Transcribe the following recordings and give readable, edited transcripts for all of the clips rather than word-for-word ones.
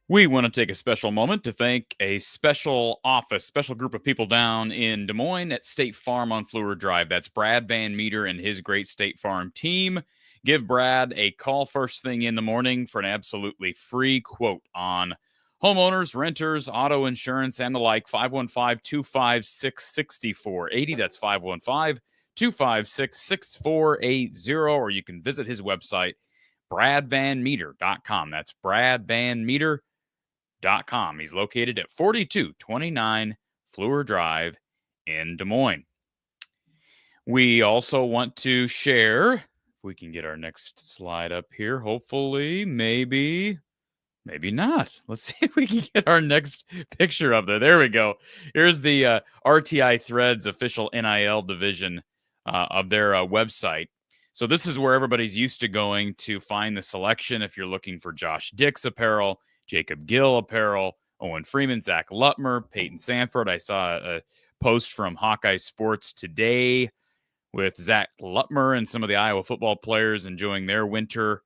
We want to take a special moment to thank a special group of people down in Des Moines at State Farm on Fleur Drive. That's Brad Van Meter and his great State Farm team. Give Brad a call first thing in the morning for an absolutely free quote on homeowners, renters, auto insurance, and the like. 515-256-6480. That's 515-256-6480. Or you can visit his website, bradvanmeter.com. That's bradvanmeter.com. He's located at 4229 Fleur Drive in Des Moines. We also want to share, if we can get our next slide up here, hopefully, maybe not. Let's see if we can get our next picture up there. There we go. Here's the RTI Threads official NIL division of their website. So this is where everybody's used to going to find the selection if you're looking for Josh Dix apparel, Jacob Gill apparel, Owen Freeman, Zach Lutmer, Peyton Sanford. I saw a post from Hawkeye Sports today with Zach Lutmer and some of the Iowa football players enjoying their winter,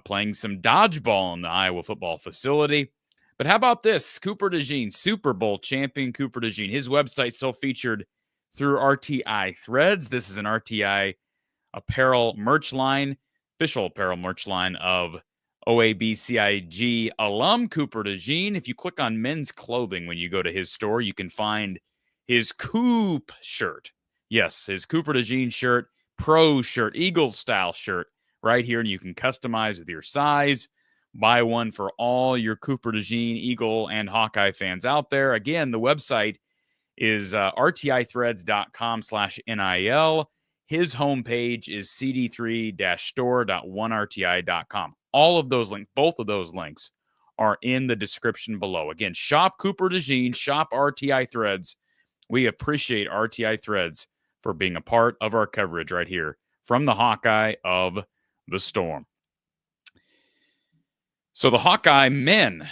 playing some dodgeball in the Iowa football facility. But how about this? Cooper DeJean, Super Bowl champion Cooper DeJean. His website still featured through RTI Threads. This is an RTI apparel merch line, official apparel merch line of OABCIG alum Cooper DeJean. If you click on men's clothing when you go to his store, you can find his Coop shirt. Yes, his Cooper DeJean shirt, pro shirt, Eagles style shirt right here. And you can customize with your size. Buy one for all your Cooper DeJean, Eagle, and Hawkeye fans out there. Again, the website is rtithreads.com/NIL. His homepage is cd3-store.1rti.com. All of those links, both of those links are in the description below. Again, shop Cooper DeJean, shop RTI Threads. We appreciate RTI Threads for being a part of our coverage right here from the Hawkeye of the Storm. So the Hawkeye men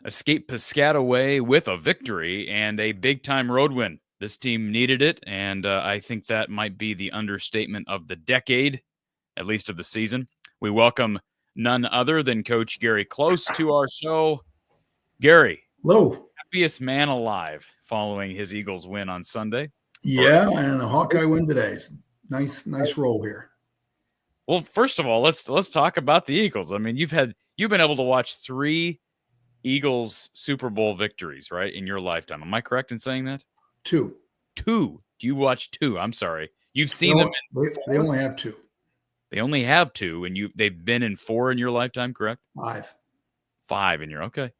escape Piscataway with a victory and a big-time road win This team needed it, and I think that might be the understatement of the decade, at least of the season. We welcome none other than Coach Gary Close to our show. Gary, hello. Happiest man alive following his Eagles win on Sunday. Yeah, and a Hawkeye win today. Nice roll here. Well, first of all, let's talk about the Eagles. I mean, you've been able to watch 3 Eagles Super Bowl victories, right, in your lifetime. Am I correct in saying that? 2. 2. Do you watch 2? I'm sorry. You've seen them. They only have 2. They only have 2, and they've been in 4 in your lifetime, correct? 5. 5 in your okay.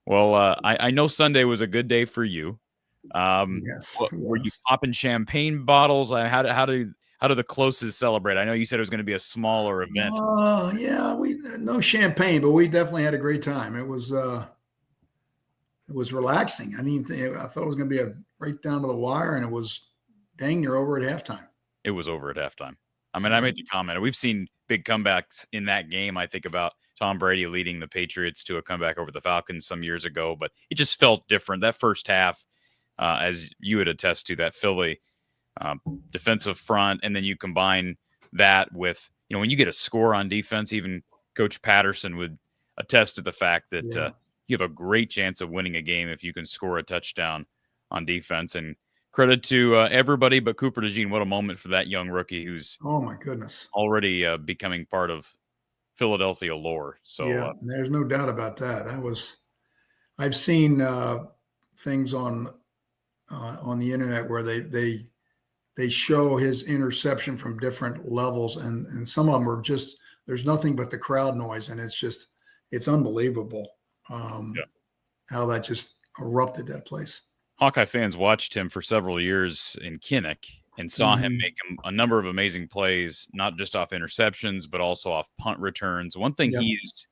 Well, I know Sunday was a good day for you. Yes. Were you popping champagne bottles? How do the Closes celebrate? I know you said it was going to be a smaller event. Yeah, we no champagne, but we definitely had a great time. It was relaxing. I thought it was going to be right down to the wire, and it was dang near over at halftime. It was over at halftime. I mean, I made the comment. We've seen big comebacks in that game. I think about Tom Brady leading the Patriots to a comeback over the Falcons some years ago, but it just felt different. That first half, as you would attest to, that Philly defensive front, and then you combine that with, when you get a score on defense, even Coach Patterson would attest to the fact that you have a great chance of winning a game if you can score a touchdown on defense. And credit to everybody but Cooper DeJean. What a moment for that young rookie who's oh my goodness already becoming part of Philadelphia lore. So there's no doubt about that. I've seen things on the internet where they show his interception from different levels, and some of them are just, there's nothing but the crowd noise, and it's unbelievable how that just erupted that place. Hawkeye fans watched him for several years in Kinnick and saw him make a number of amazing plays, not just off interceptions, but also off punt returns. One thing he's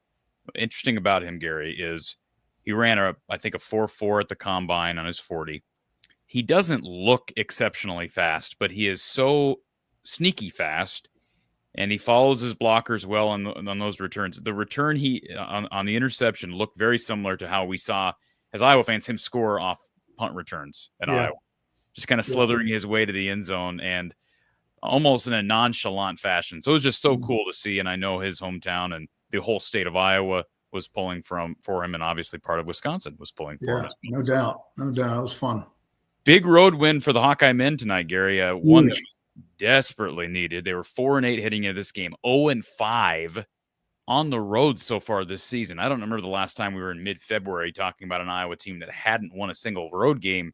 interesting about him, Gary, is he ran I think a 4.4 at the combine on his 40. He doesn't look exceptionally fast, but he is so sneaky fast, and he follows his blockers well on those returns. The return on the interception looked very similar to how we saw, as Iowa fans, him score off punt returns at Iowa. Just kind of slithering his way to the end zone and almost in a nonchalant fashion. So it was just so cool to see, and I know his hometown and the whole state of Iowa was pulling for him, and obviously part of Wisconsin was pulling for him. No doubt. It was fun. Big road win for the Hawkeye men tonight, Gary. One that was desperately needed. They were 4-8 heading into this game, 0-5 on the road so far this season. I don't remember the last time we were in mid-February talking about an Iowa team that hadn't won a single road game.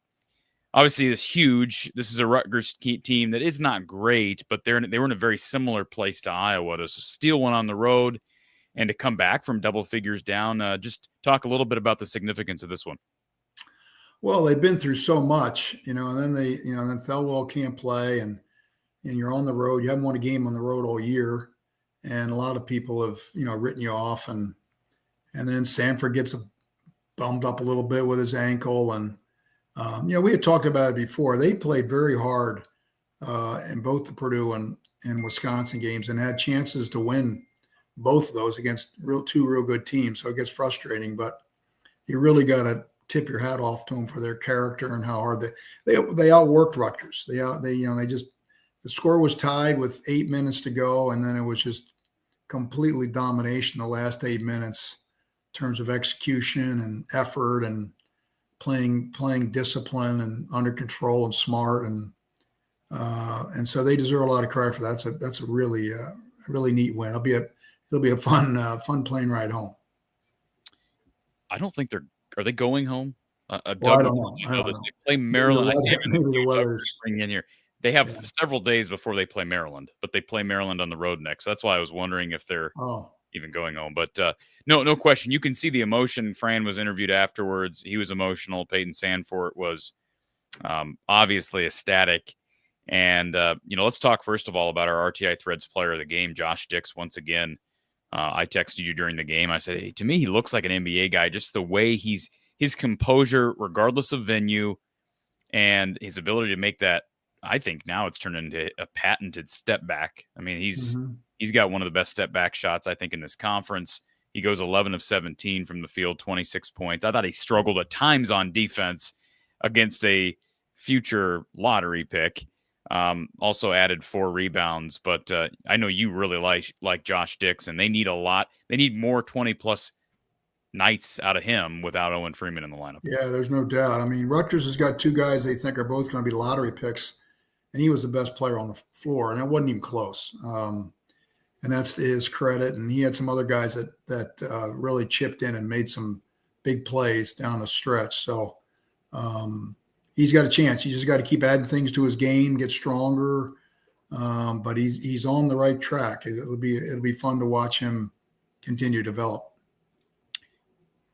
Obviously, it's huge. This is a Rutgers team that is not great, but they were in a very similar place to Iowa. To steal one on the road and to come back from double figures down. Just talk a little bit about the significance of this one. Well, they've been through so much, and then then Thelwell can't play, and you're on the road. You haven't won a game on the road all year, and a lot of people have written you off, and then Sanford gets bummed up a little bit with his ankle, and we had talked about it before. They played very hard in both the Purdue and Wisconsin games, and had chances to win both of those against two real good teams. So it gets frustrating, but you really got to tip your hat off to them for their character and how hard they outworked Rutgers. The score was tied with 8 minutes to go, and then it was just completely domination the last 8 minutes in terms of execution and effort and playing discipline and under control and smart, and so they deserve a lot of credit for that. That's a really neat win. It'll be a fun plane ride home. I don't think are they going home? I don't know. They play Maryland. Maybe the weather's bring in here. They have several days before they play Maryland, but they play Maryland on the road next. So that's why I was wondering if they're even going home. But no question. You can see the emotion. Fran was interviewed afterwards. He was emotional. Peyton Sandfort was obviously ecstatic. And, let's talk first of all about our RTI Threads player of the game, Josh Dix. Once again, I texted you during the game. I said, hey, to me, he looks like an NBA guy. Just the way his composure, regardless of venue, and his ability to make that. I think now it's turned into a patented step back. I mean, he's got one of the best step back shots, I think, in this conference. He goes 11 of 17 from the field, 26 points. I thought he struggled at times on defense against a future lottery pick. Also added 4 rebounds, but I know you really like Josh Dixon. They need a lot. They need more 20-plus nights out of him without Owen Freeman in the lineup. Yeah, there's no doubt. I mean, Rutgers has got 2 guys they think are both going to be lottery picks, and he was the best player on the floor, and it wasn't even close. And that's to his credit. And he had some other guys that really chipped in and made some big plays down the stretch. So he's got a chance. He just got to keep adding things to his game, get stronger. But he's on the right track. It'll be fun to watch him continue to develop.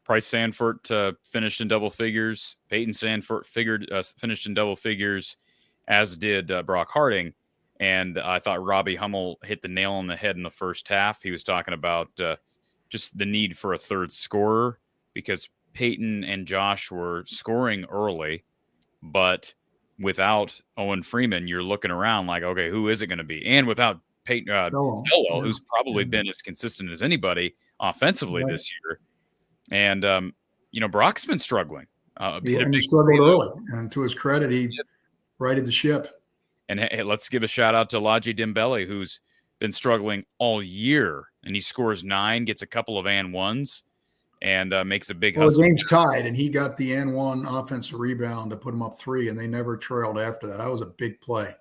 Price Sanford finished in double figures. Peyton Sanford finished in double figures, as did Brock Harding. And I thought Robbie Hummel hit the nail on the head in the first half. He was talking about just the need for a third scorer, because Peyton and Josh were scoring early, but without Owen Freeman, you're looking around like, okay, who is it going to be? And without Peyton Elwell, who's probably been as consistent as anybody offensively this year. And, Brock's been struggling. He struggled early. And to his credit, he righted the ship. And hey, let's give a shout out to Laji Dembele, who's been struggling all year. And he scores 9, gets a couple of and ones, and makes a big hustle. The game's tied, and he got the and one offensive rebound to put him up 3, and they never trailed after that. That was a big play.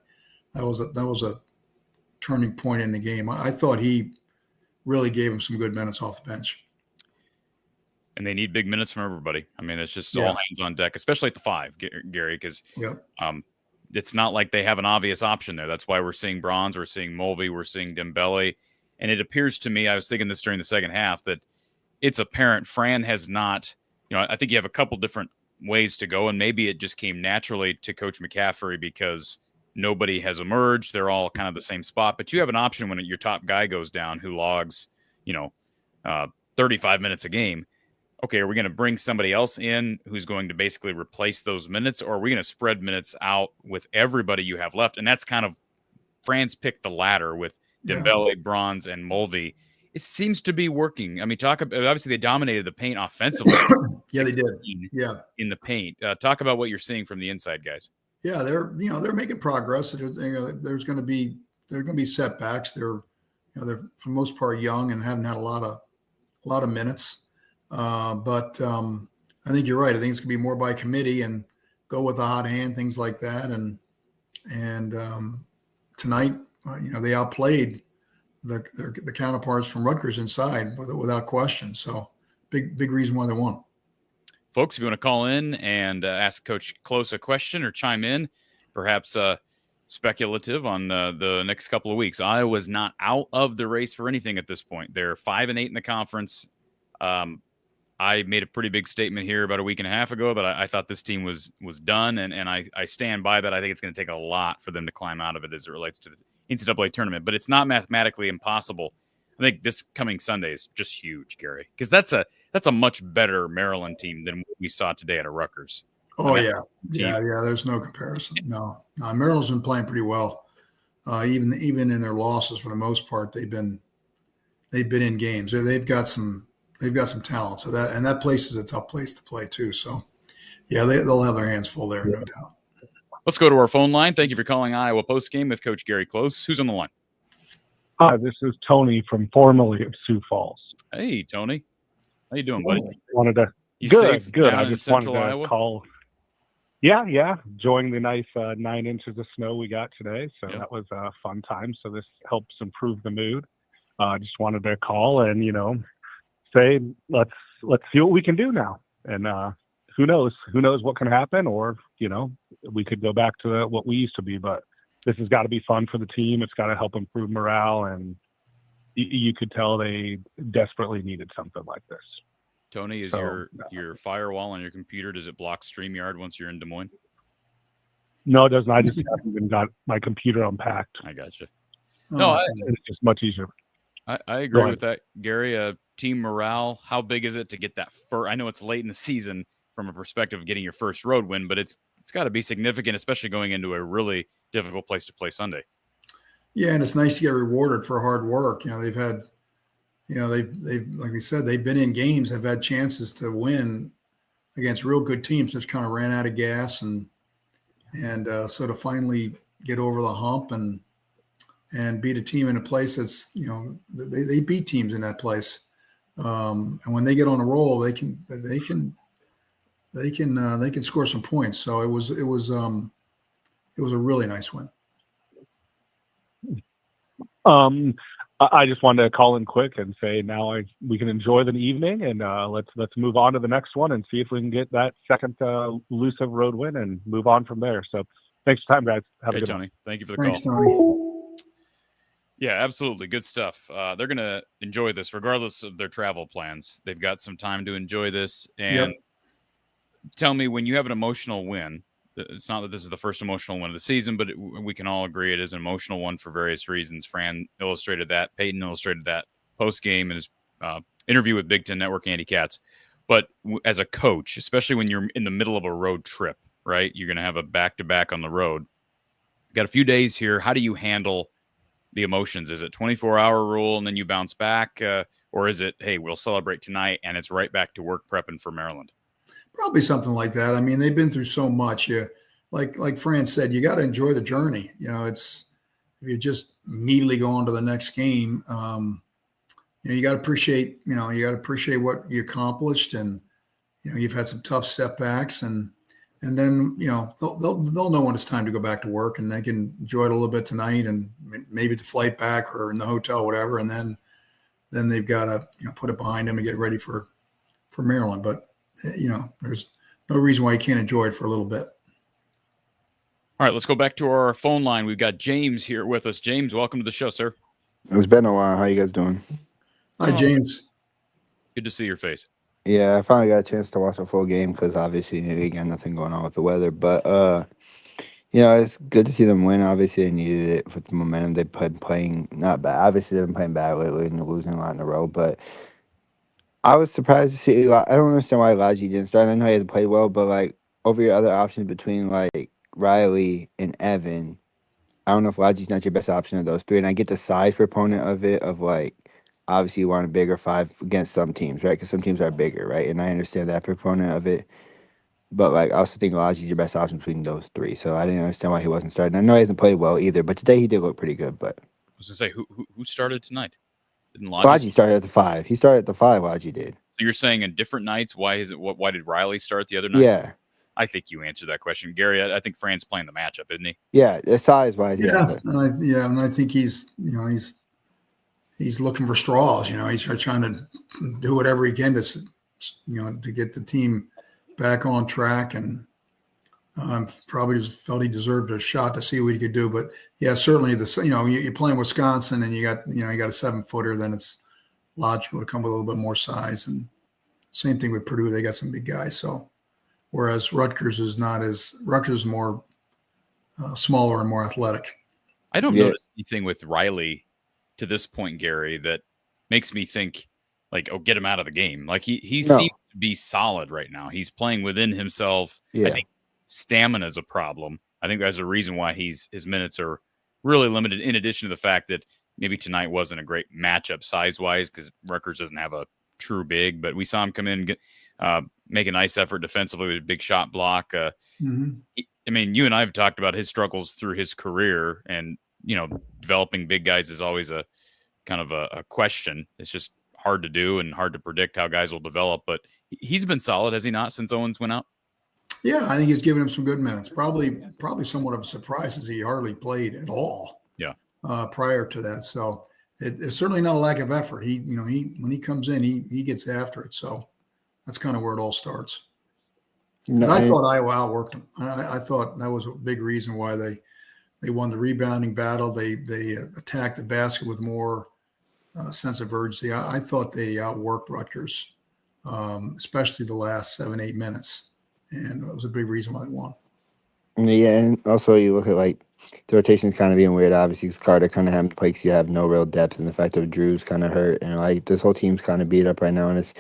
That was a turning point in the game. I thought he really gave him some good minutes off the bench. And they need big minutes from everybody. I mean, it's just all hands on deck, especially at the 5, Gary, because it's not like they have an obvious option there. That's why we're seeing Bronze, we're seeing Mulvey, we're seeing Dembele. And it appears to me, I was thinking this during the second half, that it's apparent Fran has not, I think you have a couple different ways to go, and maybe it just came naturally to Coach McCaffrey because nobody has emerged. They're all kind of the same spot. But you have an option when your top guy goes down who logs, 35 minutes a game. Okay, are we going to bring somebody else in who's going to basically replace those minutes, or are we going to spread minutes out with everybody you have left? And that's kind of Fran's picked the latter with Dembele, Bronze, and Mulvey. It seems to be working. I mean, obviously they dominated the paint offensively. Yeah, they did. Yeah, in the paint. Talk about what you're seeing from the inside guys. Yeah, they're making progress. There's going to be setbacks. They're for the most part young and haven't had a lot of minutes. But I think you're right. I think it's going to be more by committee and go with the hot hand, things like that. And tonight, they outplayed the counterparts from Rutgers inside without question. So big reason why they won. Folks, if you want to call in and ask Coach Close a question or chime in, perhaps speculative on the next couple of weeks. Iowa's not out of the race for anything at this point. They're 5-8 in the conference. I made a pretty big statement here about a week and a half ago that I thought this team was done, and I stand by that. I think it's going to take a lot for them to climb out of it as it relates to the NCAA tournament, but it's not mathematically impossible. I think this coming Sunday is just huge, Gary, because that's a much better Maryland team than what we saw today at a Rutgers. Oh, yeah. There's no comparison. No, Maryland's been playing pretty well. Even in their losses, for the most part, they've been in games. They've got some talent. So that place is a tough place to play too. So yeah, they'll have their hands full there, no doubt. Let's go to our phone line. Thank you for calling Iowa Postgame with Coach Gary Close. Who's on the line? Hi, this is Tony from formerly of Sioux Falls. Hey, Tony. How you doing, buddy? Good. I just wanted to Iowa? call. Yeah. Enjoying the nice 9 inches of snow we got today. So that was a fun time. So this helps improve the mood. Just wanted to call and, say, let's see what we can do now. And who knows what can happen, or, we could go back to what we used to be, but this has got to be fun for the team. It's got to help improve morale. And you could tell they desperately needed something like this. Tony, is your firewall on your computer, does it block StreamYard once you're in Des Moines? No, it doesn't. I just haven't even got my computer unpacked. I gotcha. No, it's just much easier. I agree with that, Gary. Team morale, how big is it to get that first? I know it's late in the season from a perspective of getting your first road win, but it's got to be significant, especially going into a really difficult place to play Sunday. Yeah, and it's nice to get rewarded for hard work. They've had, they've like we said, they've been in games, have had chances to win against real good teams. Just kind of ran out of gas and And so to finally get over the hump and beat a team in a place that's, they beat teams in that place. And when they get on a roll, they can score some points. So it was a really nice win. I just wanted to call in quick and say now we can enjoy the evening, and let's move on to the next one and see if we can get that second elusive road win and move on from there. So thanks for the time, guys. Have a good Tony. one. Thank you for the Thanks, call. Tony. Yeah, absolutely. Good stuff. They're going to enjoy this regardless of their travel plans. They've got some time to enjoy this. And tell me, when you have an emotional win, it's not that this is the first emotional win of the season, but we can all agree it is an emotional one for various reasons. Fran illustrated that. Peyton illustrated that post-game in his interview with Big Ten Network, Andy Katz. But as a coach, especially when you're in the middle of a road trip, right, you're going to have a back-to-back on the road. Got a few days here. How do you handle the emotions? Is it 24-hour rule and then you bounce back? Or is it, hey, we'll celebrate tonight and it's right back to work prepping for Maryland? Probably something like that. I mean, they've been through so much. Like Fran said, you got to enjoy the journey. It's if you just immediately go on to the next game, you got to appreciate, what you accomplished, and you've had some tough setbacks, and then they'll know when it's time to go back to work, and they can enjoy it a little bit tonight, and maybe the flight back or in the hotel, whatever, and then they've got to put it behind them and get ready for Maryland. But there's no reason why you can't enjoy it for a little bit. All right, let's go back to our phone line. We've got James here with us. James, welcome to the show, sir. It's been a while. How you guys doing? Hi, James. Good to see your face. Yeah, I finally got a chance to watch a full game because obviously they got nothing going on with the weather. But it's good to see them win. Obviously, they needed it with the momentum they've been playing. Not bad. Obviously, they've been playing bad lately and losing a lot in a row. But I was surprised to see. I don't understand why Elijah didn't start. I know he hasn't played well, but over your other options between Riley and Evan, I don't know if Elijah's not your best option of those three. And I get the size proponent of it, of obviously you want a bigger five against some teams, right? Because some teams are bigger, right? And I understand that proponent of it. But I also think Elijah's your best option between those three. So I didn't understand why he wasn't starting. I know he hasn't played well either, but today he did look pretty good. But I was going to say, who started tonight? Didn't Elijah started at the 5. He started at the 5, Elijah did. So you're saying in different nights, why did Riley start the other night? Yeah. I think you answered that question. Gary, I think Fran's playing the matchup, isn't he? Yeah, the size-wise. Yeah, and I think he's looking for straws. He's trying to do whatever he can to get the team back on track, and probably just felt he deserved a shot to see what he could do. But yeah, certainly you're playing Wisconsin and you got a 7-footer, then it's logical to come with a little bit more size. And same thing with Purdue, they got some big guys. So whereas Rutgers is more smaller and more athletic. I don't notice anything with Riley to this point, Gary, that makes me think get him out of the game. He seems to be solid right now. He's playing within himself. Yeah. I think stamina is a problem. I think there's a reason why his minutes are really limited, in addition to the fact that maybe tonight wasn't a great matchup size-wise because Rutgers doesn't have a true big, but we saw him come in and make a nice effort defensively with a big shot block. I mean, you and I have talked about his struggles through his career, and, developing big guys is always a kind of a question. It's just hard to do and hard to predict how guys will develop, but he's been solid, has he not, since Owens went out? Yeah, I think he's given him some good minutes. Probably somewhat of a surprise as he hardly played at all. Yeah. Prior to that, so it's certainly not a lack of effort. He when he comes in, he gets after it. So that's kind of where it all starts. I thought Iowa outworked him. I thought that was a big reason why they won the rebounding battle. They attacked the basket with more sense of urgency. I thought they outworked Rutgers, especially the last 7-8 minutes. And it was a big reason why they won. Yeah, and also you look at the rotation's kind of being weird. Obviously, because Carter kind of having to play because you have no real depth, and the fact that Drew's kind of hurt, and this whole team's kind of beat up right now, and it's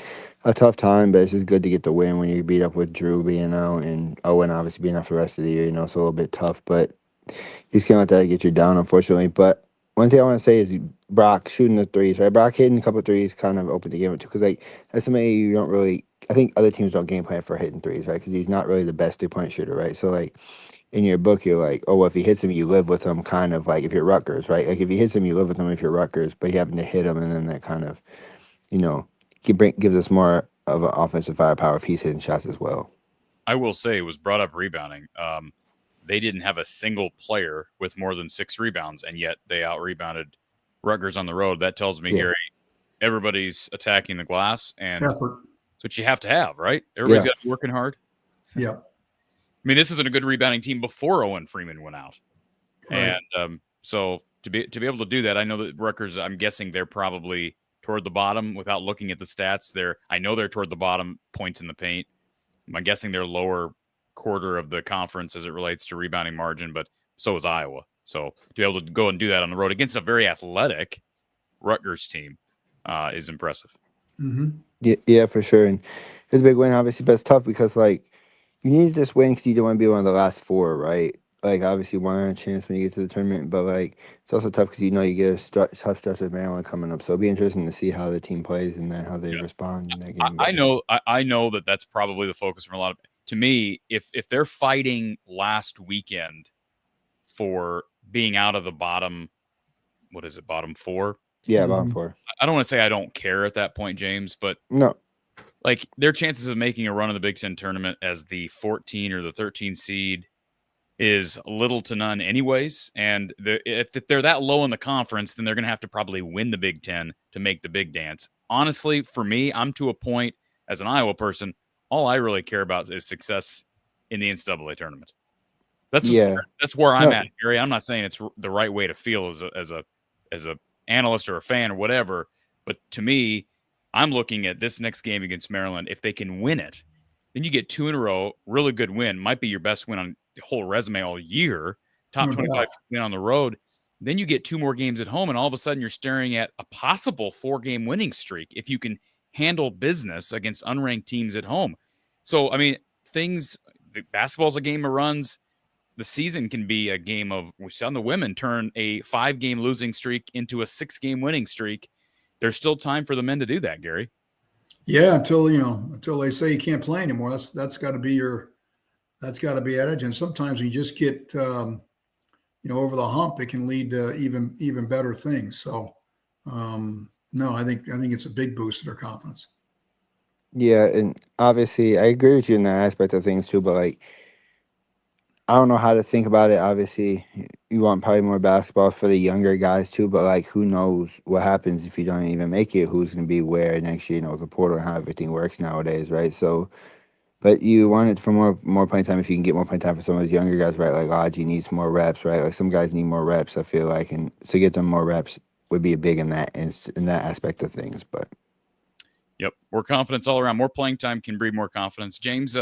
a tough time. But it's just good to get the win when you beat up with Drew being out and Owen obviously being out for the rest of the year. It's a little bit tough, but he's gonna let that get you down, unfortunately. But one thing I want to say is Brock shooting the threes, right? Brock hitting a couple of threes kind of opened the game up too, because that's somebody you don't really. I think other teams don't game plan for hitting threes, right? Because he's not really the best 3-point shooter, right? So in your book, you're like, oh, well, if he hits him, you live with him, kind of like if you're Rutgers, right? Like if he hits him, you live with him if you're Rutgers, but you happen to hit him, and then that kind of, gives us more of an offensive firepower if he's hitting shots as well. I will say it was brought up rebounding. They didn't have a single player with more than 6 rebounds, and yet they out-rebounded Rutgers on the road. That tells me, Gary, everybody's attacking the glass, and effort. That's what you have to have, right? Everybody's got to be working hard. Yep. I mean, this isn't a good rebounding team before Owen Freeman went out. Right. And so to be able to do that, I know that Rutgers, I'm guessing they're probably toward the bottom without looking at the stats. I know they're toward the bottom points in the paint. I'm guessing they're lower quarter of the conference as it relates to rebounding margin, but so is Iowa. So to be able to go and do that on the road against a very athletic Rutgers team is impressive. Mm-hmm. Yeah, for sure. And it's a big win, obviously, but it's tough because, like, you need this win because you don't want to be one of the last 4, right? Like, obviously, one on a chance when you get to the tournament, but, like, it's also tough because you get a tough stretch with Maryland coming up. So it'll be interesting to see how the team plays and then how they respond in that game. I know that that's probably the focus from a lot of. To me, if they're fighting last weekend for being out of the bottom, what is it, bottom 4? Yeah, bottom 4. I don't want to say I don't care at that point, James, but no. Like, their chances of making a run in the Big Ten tournament as the 14 or the 13 seed is little to none anyways. And if they're that low in the conference, then they're going to have to probably win the Big Ten to make the big dance. Honestly, for me, I'm to a point as an Iowa person, all I really care about is success in the NCAA tournament. That's where I'm at, Gary. I'm not saying it's the right way to feel as a analyst or a fan or whatever, but to me, I'm looking at this next game against Maryland. If they can win it, then you get 2 in a row, really good win, might be your best win on the whole resume all year, top 25 win on the road. Then you get 2 more games at home, and all of a sudden you're staring at a possible 4-game winning streak if you can handle business against unranked teams at home. So, I mean, basketball's a game of runs. The season can be a game of, we saw the women turn a 5-game losing streak into a 6-game winning streak. There's still time for the men to do that, Gary. Yeah, until they say you can't play anymore. That's got to be at edge. And sometimes you just get over the hump. It can lead to even better things. So no, I think it's a big boost to their confidence. Yeah, and obviously I agree with you in that aspect of things too. But like, I don't know how to think about it. Obviously, you want probably more basketball for the younger guys too, but like, who knows what happens if you don't even make it? Who's going to be where next year? The portal and how everything works nowadays, right? So, but you want it for more playing time if you can get more playing time for some of those younger guys, right? Like Aji needs more reps, right? Like some guys need more reps, I feel like, and to get them more reps would be big in that aspect of things. But yep, more confidence all around. More playing time can breed more confidence. James,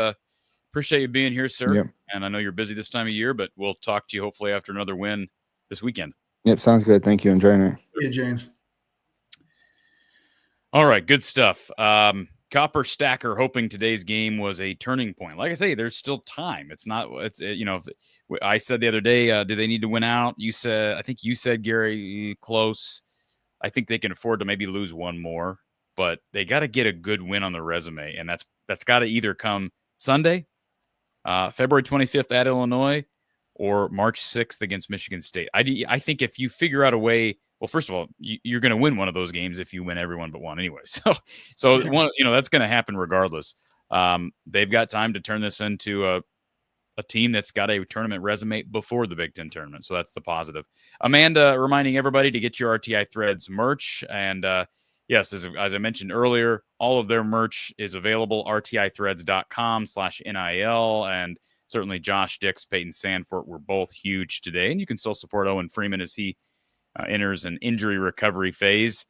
appreciate you being here, sir. Yep. And I know you're busy this time of year, but we'll talk to you hopefully after another win this weekend. Yep, sounds good. Thank you. Enjoying it. Yeah, James. All right, good stuff. Copper Stacker hoping today's game was a turning point. Like I say, there's still time. It's not. I said the other day, do they need to win out? I think you said, Gary, close. I think they can afford to maybe lose one more, but they got to get a good win on the resume, and that's got to either come Sunday, February 25th at Illinois, or March 6th against Michigan State. I think if you figure out a way, well, first of all, you're going to win one of those games if you win everyone but one anyway. So one, that's going to happen regardless. They've got time to turn this into a team that's got a tournament resume before the Big Ten tournament. So that's the positive. Amanda reminding everybody to get your RTI Threads merch. And yes, as I mentioned earlier, all of their merch is available, rtithreads.com/NIL. And certainly Josh Dix, Peyton Sanford were both huge today. And you can still support Owen Freeman as he enters an injury recovery phase.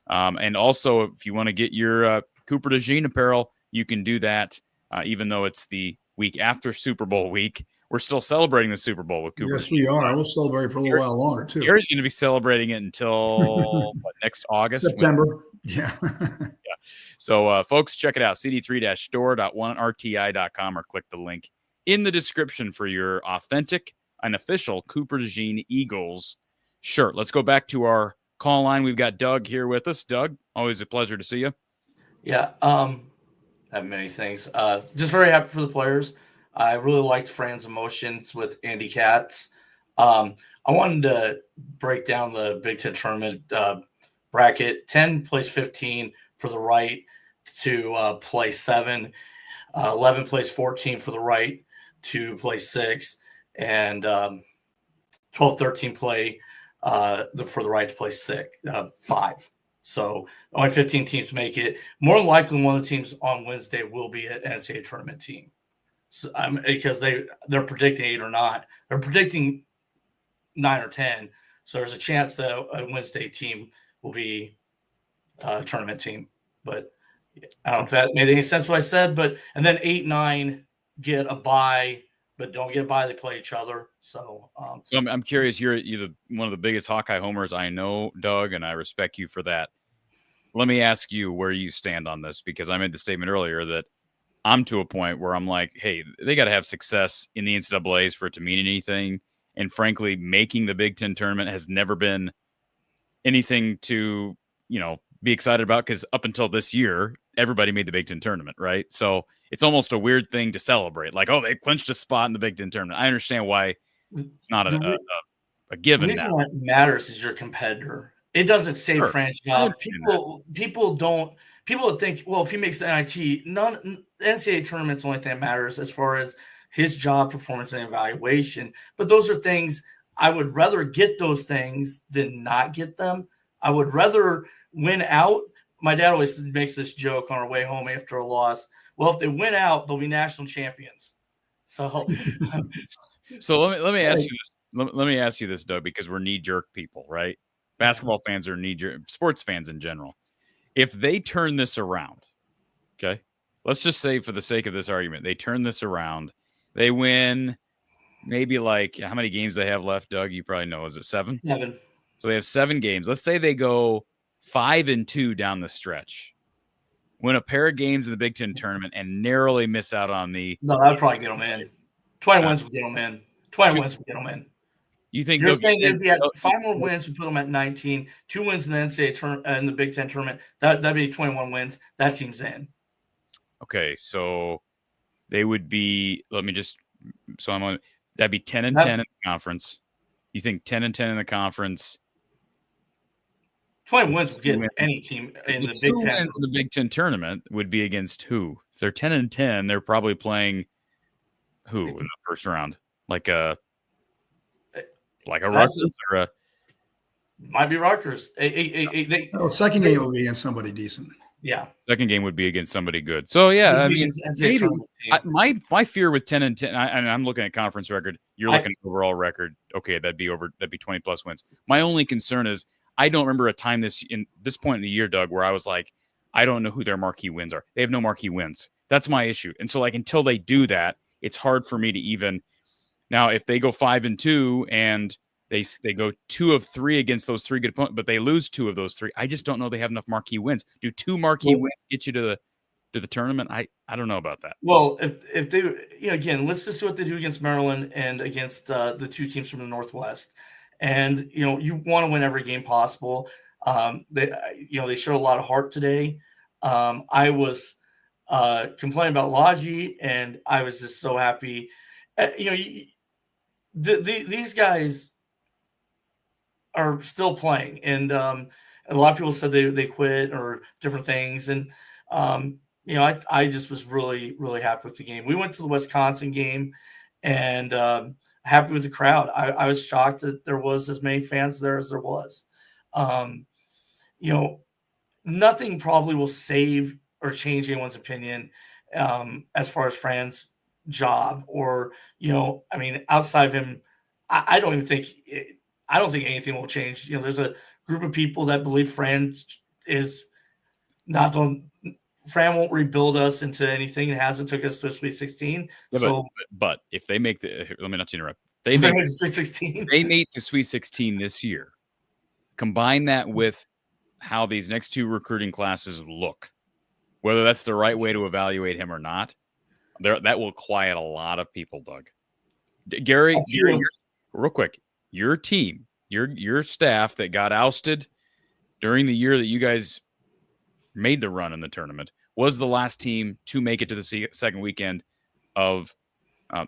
And also, if you want to get your Cooper DeJean apparel, you can do that, even though it's the week after Super Bowl week. We're still celebrating the Super Bowl with Cooper. Yes, we are. We'll celebrate for a little while longer, too. Gary's going to be celebrating it until next August? September. Yeah. Yeah. So, folks, check it out. cd3-store.1rti.com or click the link in the description for your authentic and official Cooper DeJean Eagles shirt. Let's go back to our call line. We've got Doug here with us. Doug, always a pleasure to see you. Yeah. Have many things. Just very happy for the players. I really liked Fran's emotions with Andy Katz. I wanted to break down the Big Ten tournament bracket. 10 plays 15 for the right to play 7. 11 plays 14 for the right to play 6. And 12, 13 play for the right to play 5. So only 15 teams make it. More than likely, one of the teams on Wednesday will be an NCAA tournament team. So, because they're predicting 8 or not. They're predicting 9 or 10. So there's a chance that a Wednesday team will be a tournament team. But I don't know if that made any sense what I said. But and then 8, 9 get a bye, but don't get a bye. They play each other. So, I'm curious. You're one of the biggest Hawkeye homers I know, Doug, and I respect you for that. Let me ask you where you stand on this, because I made the statement earlier that I'm to a point where I'm like, hey, they got to have success in the NCAAs for it to mean anything. And frankly, making the Big Ten tournament has never been anything to, be excited about, because up until this year, everybody made the Big Ten tournament, right? So it's almost a weird thing to celebrate. Like, oh, they clinched a spot in the Big Ten tournament. I understand why it's not a given. The reason why it matters is your competitor. It doesn't say franchise. People think, well, if he makes the NIT, the NCAA tournament's the only thing that matters as far as his job performance and evaluation. But those are things I would rather get those things than not get them. I would rather win out. My dad always makes this joke on our way home after a loss. Well, if they win out, they'll be national champions. So, let me ask you this. Let me ask you this, Doug, because we're knee-jerk people, right? Basketball fans are knee-jerk, sports fans in general. If they turn this around, okay, let's just say for the sake of this argument, they turn this around, they win maybe like how many games they have left, Doug? You probably know. Is it 7? 7. So they have 7 games. Let's say they go 5-2 down the stretch, win a pair of games in the Big Ten tournament, and narrowly miss out on the. No, that would probably get them in. 20 wins would get them in. 20 wins would get them in. You think you're saying if you had 5 more wins, we put them at 19, 2 wins in the NCAA in the Big Ten tournament, that'd be 21 wins. That team's in. Okay, so they would be. Let me just. So I'm on. That'd be 10-10 in the conference. You think 10-10 in the conference? 20 wins would get any team in the Big Ten. Wins in the Big Ten tournament would be against who? If they're 10-10, they're probably playing who in the first round? Like a Rutgers or a. Might be Rutgers. Second game will be against somebody decent. Yeah. Second game would be against somebody good. So yeah, I mean, maybe my fear with 10-10, and I'm looking at conference record. You're looking at overall record. Okay, that'd be 20+ wins. My only concern is I don't remember a time this point in the year, Doug, where I was like, I don't know who their marquee wins are. They have no marquee wins. That's my issue. And so like until they do that, it's hard for me to even. Now, if they go 5-2 and they go 2 of 3 against those 3 good opponents, but they lose 2 of those 3, I just don't know they have enough marquee wins. Do 2 marquee wins get you to the tournament? I don't know about that. Well, if they again, let's just see what they do against Maryland and against the 2 teams from the Northwest. And you want to win every game possible. They showed a lot of heart today. I was complaining about Logi, and I was just so happy. These guys are still playing, and a lot of people said they quit or different things, and I just was really, really happy with the game. We went to the Wisconsin game, and happy with the crowd. I was shocked that there was as many fans there as there was. Nothing probably will save or change anyone's opinion as far as Fran's job, or outside of him, I don't think anything will change. There's a group of people that believe Fran is not going. Fran won't rebuild us into anything. It hasn't took us to a Sweet 16. Yeah, but if they make let me not interrupt. They make the Sweet 16. They made the Sweet 16 this year. Combine that with how these next 2 recruiting classes look, whether that's the right way to evaluate him or not. That will quiet a lot of people, Doug. Gary, real quick, your team, your staff that got ousted during the year that you guys made the run in the tournament was the last team to make it to the second weekend of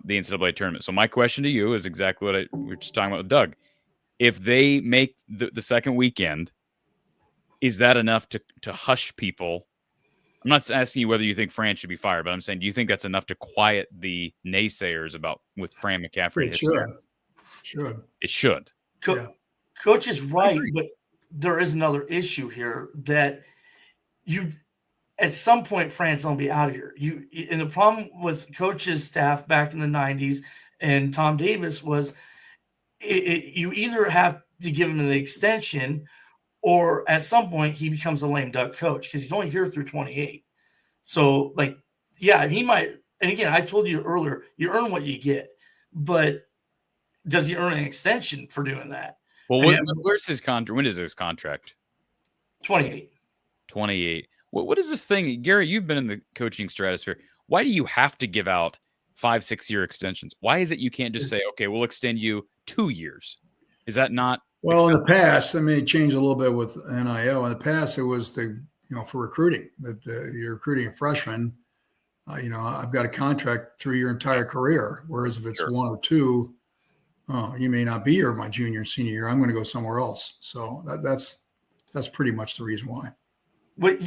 the NCAA tournament. So my question to you is exactly what we were just talking about with Doug. If they make the second weekend, is that enough to hush people? I'm not asking you whether you think Fran should be fired, but I'm saying, do you think that's enough to quiet the naysayers about with Fran McCaffery? It should. It should. Coach is right, but there is another issue here that you at some point Fran's gonna be out of here. And the problem with Coach's staff back in the 90s and Tom Davis was you either have to give him an extension or at some point he becomes a lame duck coach because he's only here through 28. So he might. And again, I told you earlier, you earn what you get, but does he earn an extension for doing that? Well, where's his contract? When is his contract? 28. 28. What is this thing, Gary? You've been in the coaching stratosphere. Why do you have to give out 5-6 year extensions? Why is it you can't just say, okay, we'll extend you 2 years? Is that not? Well, in the past, I mean, it changed a little bit with NIL. In the past, it was for recruiting that you're recruiting a freshman. I've got a contract through your entire career. Whereas if it's 1 or 2, you may not be here my junior and senior year. I'm going to go somewhere else. So that's pretty much the reason why. But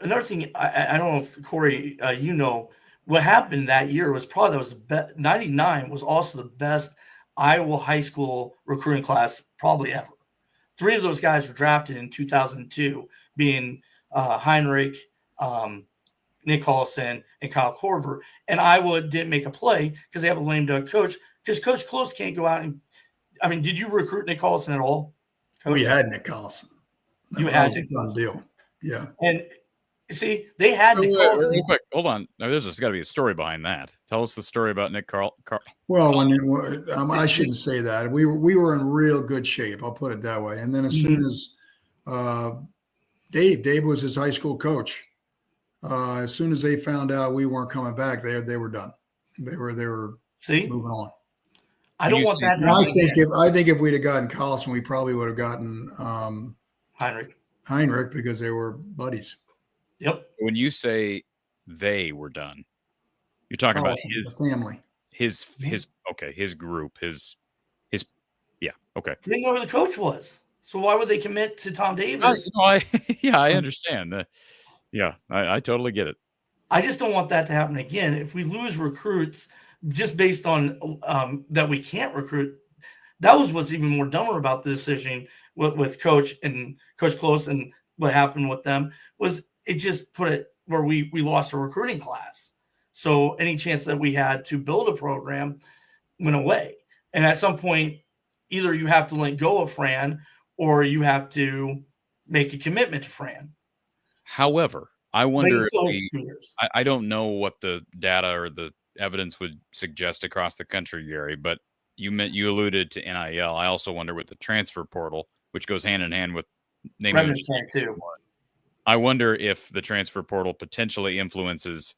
another thing, I don't know if Corey, what happened that year was probably that was the best. 99 was also the best Iowa high school recruiting class probably ever. 3 of those guys were drafted in 2002, being Heinrich, Nick Collison, and Kyle Korver. And Iowa didn't make a play because they have a lame duck coach. Because Coach Close can't go out and – I mean, did you recruit Nick Collison at all? Coach? We had Nick Collison. You had Nick Collison. Deal. Yeah. And see, they had Nick Collison. Real quick, hold on. Now, there's got to be a story behind that. Tell us the story about Nick Well, I shouldn't say that. We were in real good shape. I'll put it that way. And then as soon as Dave was his high school coach. As soon as they found out we weren't coming back, they were done. They were moving on. I don't want that. I think if we'd have gotten Collison, we probably would have gotten Heinrich because they were buddies. Yep. When you say they were done, you're talking about his family, his group, his okay. They didn't know who the coach was, so why would they commit to Tom Davis? I understand. I totally get it. I just don't want that to happen again. If we lose recruits just based on that we can't recruit, that was what's even more dumber about the decision with Coach and Coach Close and what happened with them was it just put it where we lost a recruiting class. So any chance that we had to build a program went away. And at some point, either you have to let go of Fran or you have to make a commitment to Fran. However, I wonder I don't know what the data or the evidence would suggest across the country, Gary, but you alluded to NIL. I also wonder with the transfer portal, which goes hand in hand with naming too. I wonder if the transfer portal potentially influences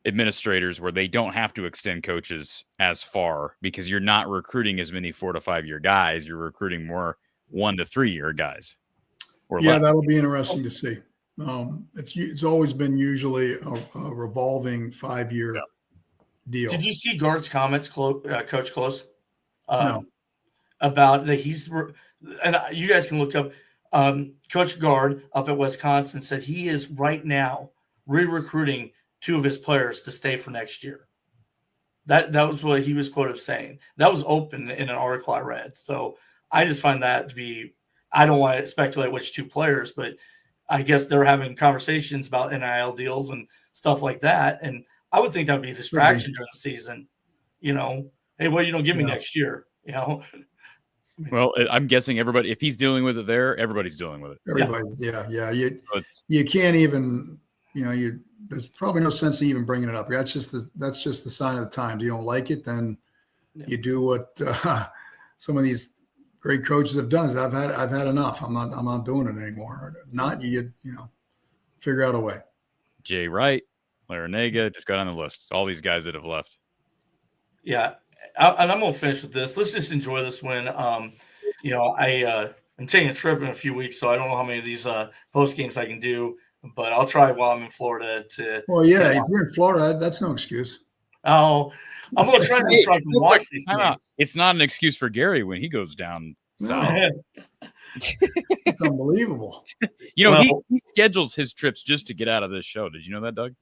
administrators where they don't have to extend coaches as far because you're not recruiting as many 4 to 5 year guys. You're recruiting more 1 to 3 year guys. That'll be interesting to see. It's always been usually a revolving 5-year deal. Did you see Gard's comments, Coach Close? No. About that and you guys can look up Coach Gard up at Wisconsin said he is right now re-recruiting 2 of his players to stay for next year. That was what he was quoted saying. That was open in an article I read. So I just find that to be, I don't want to speculate which 2 players, but I guess they're having conversations about NIL deals and stuff like that. And I would think that would be a distraction during the season. Hey, what are you going to give me next year? Well, I'm guessing everybody, if he's dealing with it there, everybody's dealing with it. Everybody, yeah. You can't even, there's probably no sense in even bringing it up. That's just the sign of the times. You don't like it, then you do what some of these great coaches have done. Is I've had enough. I'm not doing it anymore. Not you figure out a way. Jay Wright, Larinaga just got on the list. All these guys that have left. Yeah. And I'm going to finish with this. Let's just enjoy this win. I'm taking a trip in a few weeks, so I don't know how many of these post games I can do, but I'll try while I'm in Florida to. Well, yeah, if you're in Florida, that's no excuse. Oh, I'm going to try to try to watch these games. It's not an excuse for Gary when he goes down south. It's unbelievable. He schedules his trips just to get out of this show. Did you know that, Doug?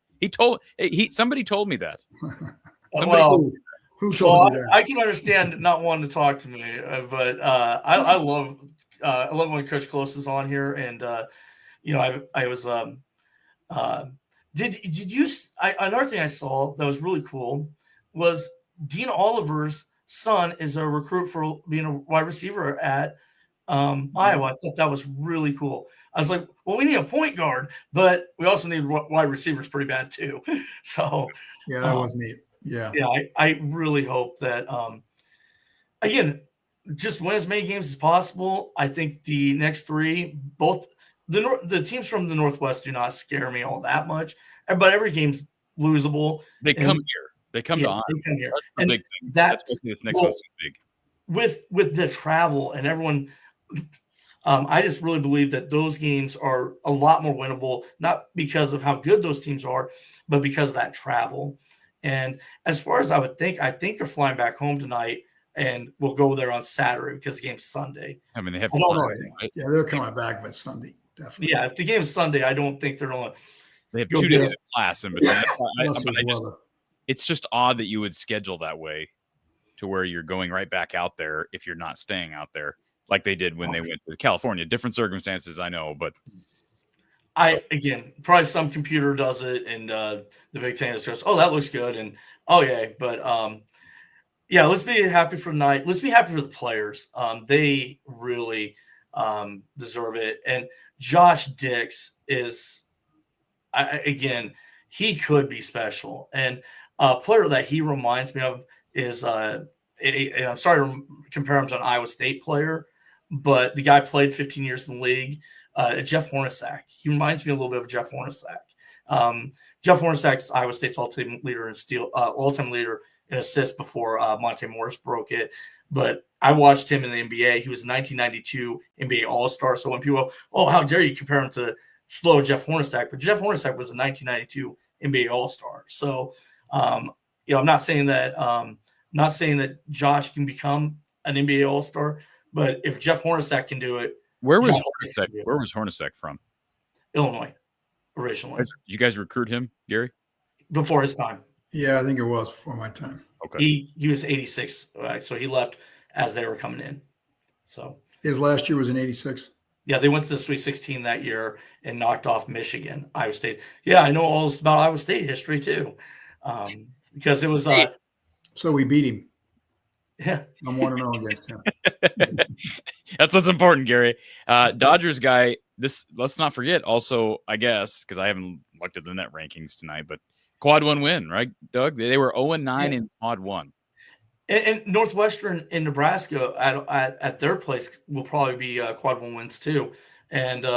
Somebody told me that. Who told you that? I can understand not wanting to talk to me, but I love when Coach Close is on here, and I was did you another thing I saw that was really cool was Dean Oliver's son is a recruit for being a wide receiver at Iowa. I thought that was really cool. I was like, well, we need a point guard, but we also need wide receivers pretty bad too. So yeah, that was neat. Yeah. I really hope that again, just win as many games as possible. I think the next three, both the teams from the Northwest do not scare me all that much, but every game's losable. They come here. They come to Iowa. They come here. That's big thing. This next one's big. With the travel and everyone, I just really believe that those games are a lot more winnable, not because of how good those teams are, but because of that travel. And as far as I think they're flying back home tonight, and we'll go there on Saturday because the game's Sunday. I mean, they have. Right? Yeah, they're coming back by Sunday, definitely. Yeah, if the game's Sunday, I don't think they're going to. They have 2 days of class in between. It's just odd that you would schedule that way, to where you're going right back out there if you're not staying out there like they did when they went to California. Different circumstances, I know, but. Again, probably some computer does it, and the Big Ten just goes, "Oh, that looks good," and but yeah, let's be happy for tonight. Let's be happy for the players. They really deserve it. And Josh Dix is, again, he could be special. And a player that he reminds me of is, I'm sorry to compare him to an Iowa State player, but the guy played 15 years in the league. Jeff Hornacek. He reminds me a little bit of Jeff Hornacek. Jeff Hornacek's Iowa State's all-time leader in assists before Monte Morris broke it. But I watched him in the NBA. He was 1992 NBA All-Star. So when people, how dare you compare him to slow Jeff Hornacek? But Jeff Hornacek was a 1992 NBA All-Star. So I'm not saying that Josh can become an NBA All-Star, but if Jeff Hornacek can do it. Where was Hornacek from? Illinois, originally. Did you guys recruit him, Gary? Before his time. Yeah, I think it was before my time. Okay. He was 86, so he left as they were coming in. So his last year was in 86. Yeah, they went to the Sweet 16 that year and knocked off Michigan, Iowa State. Yeah, I know all this about Iowa State history too, because it was. So we beat him. Yeah, I'm 1-0 against him. That's what's important, Gary. Dodgers guy. Let's not forget. Also, I guess because I haven't looked at the net rankings tonight, but quad 1 win, right, Doug? They were 0-9 in quad 1. And Northwestern in Nebraska at their place will probably be quad 1 wins too. And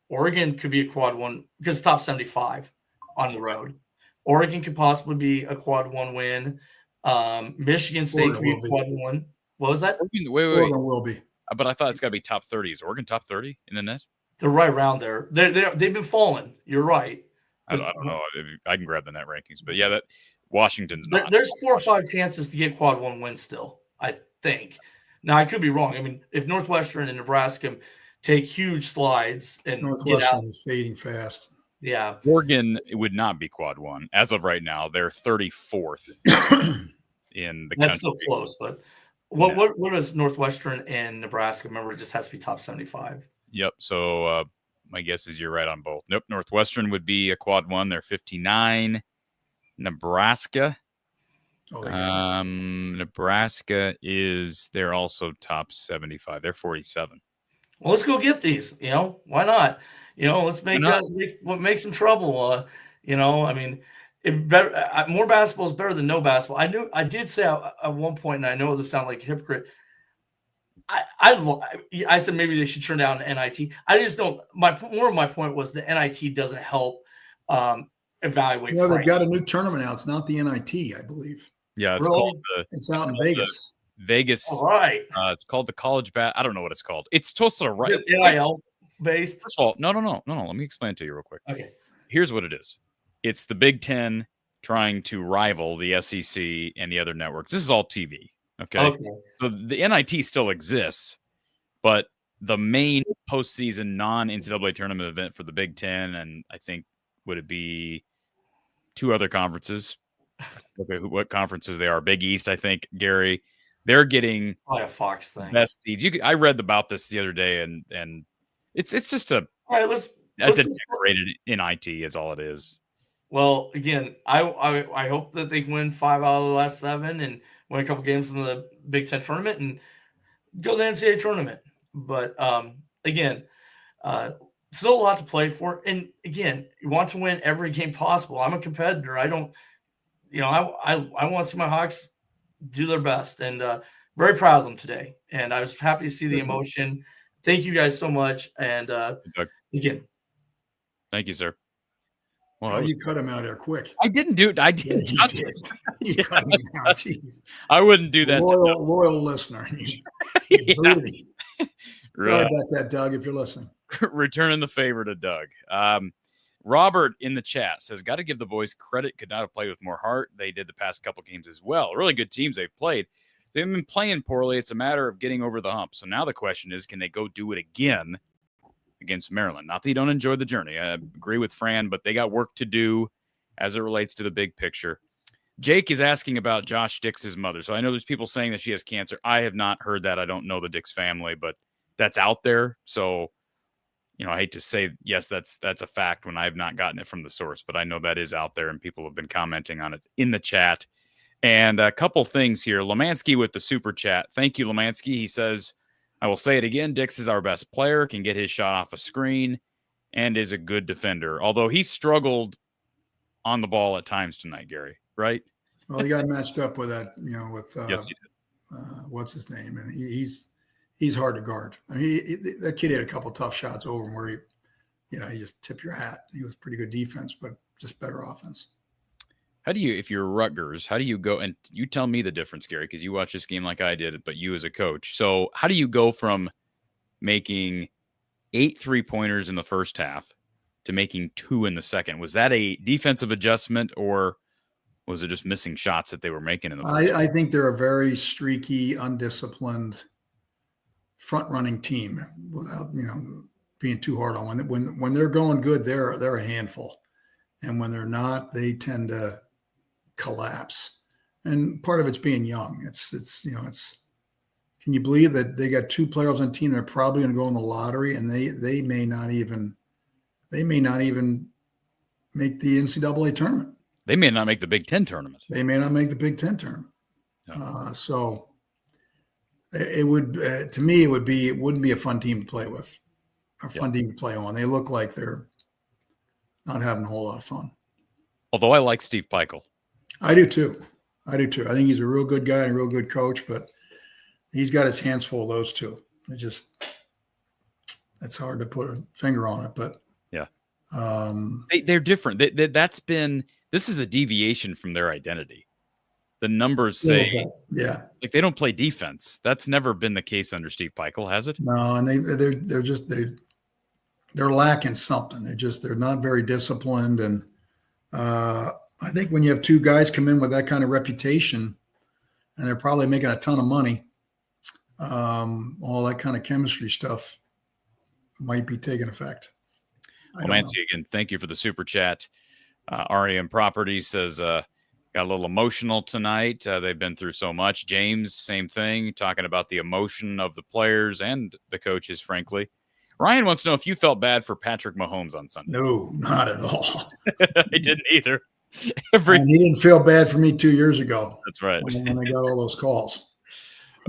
Oregon could be a quad 1 because it's top 75 on the road. Oregon could possibly be a quad 1 win. Michigan State could be a quad 1. What was that? Wait. Oregon will be. But I thought it's got to be top 30. Is Oregon top 30 in the net? They're right around there. They've been falling. You're right. I don't know. I can grab the net rankings, but yeah, that Washington's not. There's 4 or 5 chances to get quad 1 wins still, I think. Now I could be wrong. I mean, if Northwestern and Nebraska take huge slides and Northwestern is fading fast. Yeah, Oregon would not be quad 1 as of right now. They're 34th in the country. That's still close, but what is Northwestern and Nebraska? Remember, it just has to be top 75. Yep. So my guess is you're right on both. Nope. Northwestern would be a quad 1. They're 59. Nebraska. Nebraska they're also top 75. They're 47. Well, let's go get these. Why not? Let's make some trouble. I mean, more basketball is better than no basketball. I did say at one point, and I know this sounds like a hypocrite. I said maybe they should turn down NIT. I just don't. More of my point was the NIT doesn't help evaluate. They've got a new tournament out. It's not the NIT, I believe. Yeah, it's out in Vegas. Vegas. All right. It's called the college I don't know what it's called. It's supposed to right. NIL based. First of all, no. Let me explain it to you real quick. Okay. Here's what it is. It's the Big Ten trying to rival the SEC and the other networks. This is all TV. Okay. So the NIT still exists, but the main postseason non-NCAA tournament event for the Big Ten, and I think would it be 2 other conferences? Okay, what conferences they are? Big East, I think. Gary, they're getting a Fox thing. Best seeds. I read about this the other day, and it's just a all right. Let's decorated NIT is all it is. Well, again, I hope that they win 5 out of the last 7 and win a couple games in the Big Ten tournament and go to the NCAA tournament. But again, still a lot to play for. And again, you want to win every game possible. I'm a competitor. I don't, I want to see my Hawks do their best, and very proud of them today. And I was happy to see the emotion. Thank you guys so much. And again, thank you, sir. Well, you cut him out there quick. I didn't do it. I didn't touch it. You cut him out. Jeez. I wouldn't do that. Loyal listener. Yeah. Sorry about that, Doug, if you're listening. Returning the favor to Doug. Robert in the chat says, got to give the boys credit. Could not have played with more heart. They did the past couple games as well. Really good teams they've played. They've been playing poorly. It's a matter of getting over the hump. So now the question is, can they go do it again against Maryland? Not that you don't enjoy the journey. I agree with Fran, but they got work to do as it relates to the big picture. Jake is asking about Josh Dix's mother. So I know there's people saying that she has cancer. I have not heard that. I don't know the Dix family, but that's out there. So, I hate to say, yes, that's a fact when I've not gotten it from the source, but I know that is out there and people have been commenting on it in the chat. And a couple things here. Lemansky with the super chat. Thank you, Lemansky. He says, I will say it again, Dix is our best player, can get his shot off a screen, and is a good defender. Although he struggled on the ball at times tonight, Gary, right? Well, he got matched up with that, with yes, he did. What's his name? And he's hard to guard. I mean, that kid had a couple tough shots over him where he just tip your hat. He was pretty good defense, but just better offense. How do you, if you're Rutgers, how do you go, and you tell me the difference, Gary, because you watch this game like I did, but you as a coach. So how do you go from making 8 3-pointers in the first half to making 2 in the second? Was that a defensive adjustment, or was it just missing shots that they were making in the first half? I think they're a very streaky, undisciplined, front-running team without, being too hard on when they're going good, they're a handful. And when they're not, they tend to collapse. And part of it's being young. It's can you believe that they got 2 players on the team that are probably going to go in the lottery, and they may not even make the NCAA tournament. They may not make the Big Ten tournament. They may not make the Big Ten tournament. No. So it would, to me, it wouldn't be a fun team to play with, or fun team to play on. They look like they're not having a whole lot of fun. Although I like Steve Peichel. I do too. I think he's a real good guy and a real good coach, but he's got his hands full of those two. It's hard to put a finger on it, but yeah, they're different. This is a deviation from their identity. The numbers say, like they don't play defense. That's never been the case under Steve Peichel, has it? No, and they're lacking something. They're not very disciplined. And I think when you have 2 guys come in with that kind of reputation, and they're probably making a ton of money, all that kind of chemistry stuff might be taking effect. Nancy, again, thank you for the super chat. REM Properties says, got a little emotional tonight. They've been through so much. James, same thing, talking about the emotion of the players and the coaches, frankly. Ryan wants to know if you felt bad for Patrick Mahomes on Sunday. No, not at all. I didn't either. And he didn't feel bad for me 2 years ago. That's right. When I got all those calls.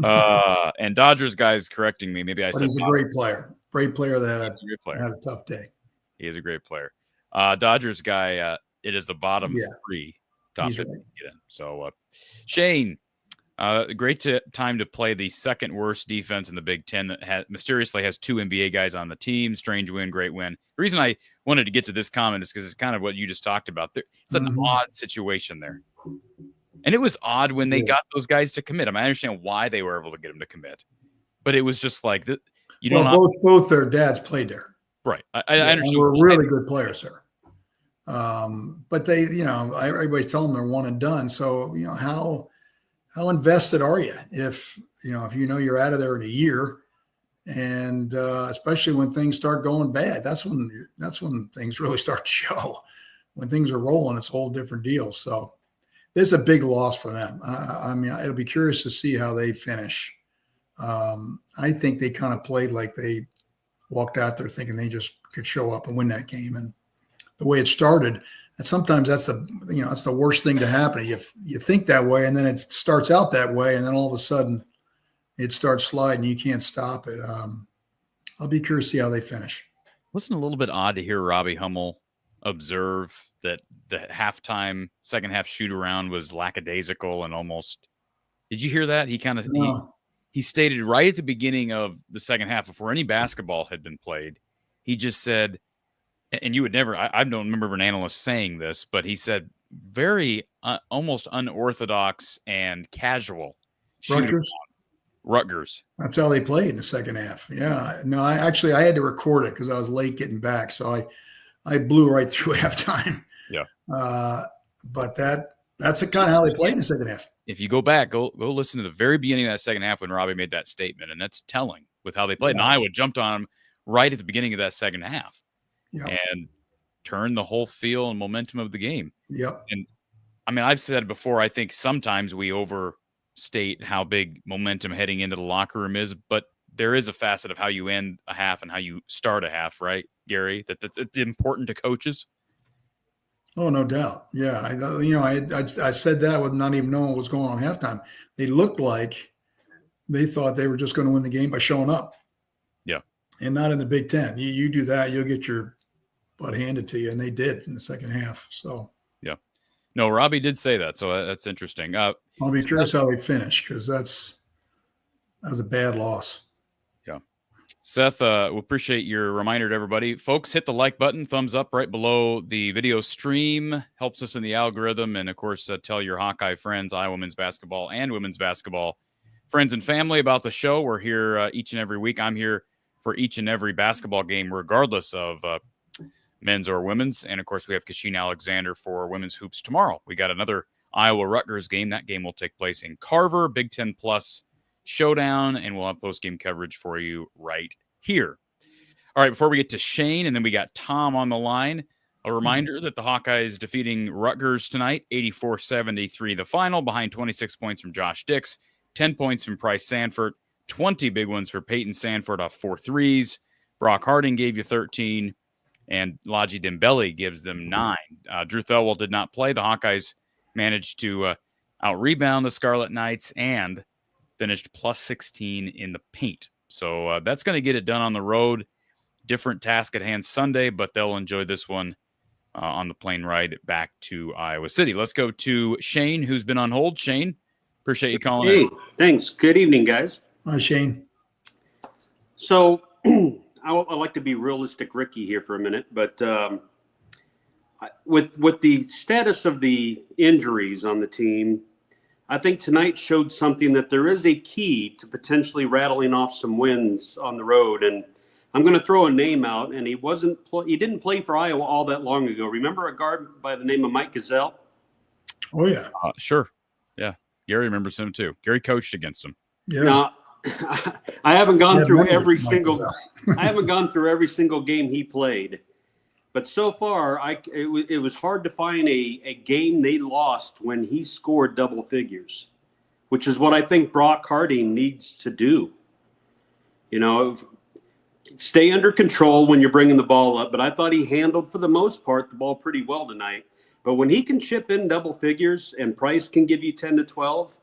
And Dodgers guys correcting me. Maybe I said he's a great player. Great player that had a tough day. He is a great player. Dodgers guy, it is the bottom 3. Top 50 right. Get in. So, Shane, great time to play the second worst defense in the Big Ten that mysteriously has 2 NBA guys on the team. Strange win, great win. The reason I wanted to get to this comment is because it's kind of what you just talked about. It's an odd situation there. And it was odd when they got those guys to commit. I mean, I understand why they were able to get them to commit, but it was just like that. Both their dads played there. Right. I understand. We're really good players there. But they, everybody's telling them they're one and done. So, how invested are you if you're out of there in a year, and especially when things start going bad, that's when things really start to show. When things are rolling, it's a whole different deal. So this is a big loss for them. It'll be curious to see how they finish. I think they kind of played like they walked out there thinking they just could show up and win that game. And the way it started, and sometimes that's the worst thing to happen. You think that way, and then it starts out that way, and then all of a sudden it starts sliding. You can't stop it. I'll be curious to see how they finish. Wasn't it a little bit odd to hear Robbie Hummel observe that the halftime, second half shoot around was lackadaisical and almost? Did you hear that? He kind of he stated right at the beginning of the second half, before any basketball had been played, he just said, and you would never, I don't remember an analyst saying this, but he said very almost unorthodox and casual. Rutgers. That's how they played in the second half. Yeah. No, I had to record it because I was late getting back. So I blew right through halftime. Yeah. But that's the kind of how they played in the second half. If you go back, go listen to the very beginning of that second half when Robbie made that statement, and that's telling with how they played. Yeah. And Iowa jumped on him right at the beginning of that second half, and turned the whole feel and momentum of the game. Yep. And I've said it before, I think sometimes we overstate how big momentum heading into the locker room is, but there is a facet of how you end a half and how you start a half, right, Gary? That's it's important to coaches. Oh, no doubt. Yeah. I said that with not even knowing what was going on halftime. They looked like they thought they were just going to win the game by showing up. Yeah. And not in the Big Ten. You do that, you'll get your butt handed to you. And they did in the second half. So, yeah. No, Robbie did say that. So that's interesting. I'll be curious how they finish, because that was a bad loss. Seth, we appreciate your reminder to everybody. Folks, hit the like button, thumbs up right below the video stream. Helps us in the algorithm. And, of course, tell your Hawkeye friends, Iowa men's basketball and women's basketball friends and family about the show. We're here each and every week. I'm here for each and every basketball game, regardless of men's or women's. And, of course, we have Kasheen Alexander for women's hoops tomorrow. We got another Iowa-Rutgers game. That game will take place in Carver, Big Ten Plus showdown, and we'll have post-game coverage for you right here. All right, before we get to Shane, and then we got Tom on the line, a reminder that the Hawkeyes defeating Rutgers tonight, 84-73 the final, behind 26 points from Josh Dix, 10 points from Price Sanford, 20 big ones for Peyton Sanford off 4 threes. Brock Harding gave you 13, and Laji Dembele gives them 9. Drew Thelwell did not play. The Hawkeyes managed to out-rebound the Scarlet Knights and finished plus 16 in the paint. So that's going to get it done on the road. Different task at hand Sunday, but they'll enjoy this one on the plane ride back to Iowa City. Let's go to Shane, who's been on hold. Shane, appreciate you calling in. Hey, thanks. Good evening, guys. Hi, Shane. So I like to be realistic Ricky here for a minute, but with the status of the injuries on the team, I think tonight showed something that there is a key to potentially rattling off some wins on the road. And I'm going to throw a name out, and he didn't play for Iowa all that long ago. Remember a guard by the name of Mike Gazelle? Oh, yeah. Sure. Yeah. Gary remembers him too. Gary coached against him. Yeah. Now, I haven't gone through every single game he played. But so far, it was hard to find a game they lost when he scored double figures, which is what I think Brock Harding needs to do. Stay under control when you're bringing the ball up. But I thought he handled, for the most part, the ball pretty well tonight. But when he can chip in double figures and Price can give you 10 to 12,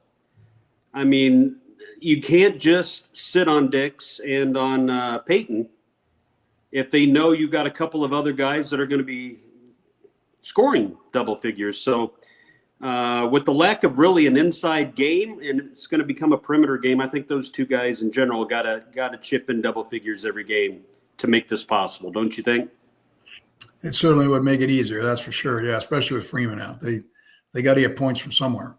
you can't just sit on Dix and on Peyton if they know you've got a couple of other guys that are going to be scoring double figures. So with the lack of really an inside game, and it's going to become a perimeter game, I think those two guys in general got to chip in double figures every game to make this possible. Don't you think? It certainly would make it easier. That's for sure. Yeah. Especially with Freeman out. They got to get points from somewhere.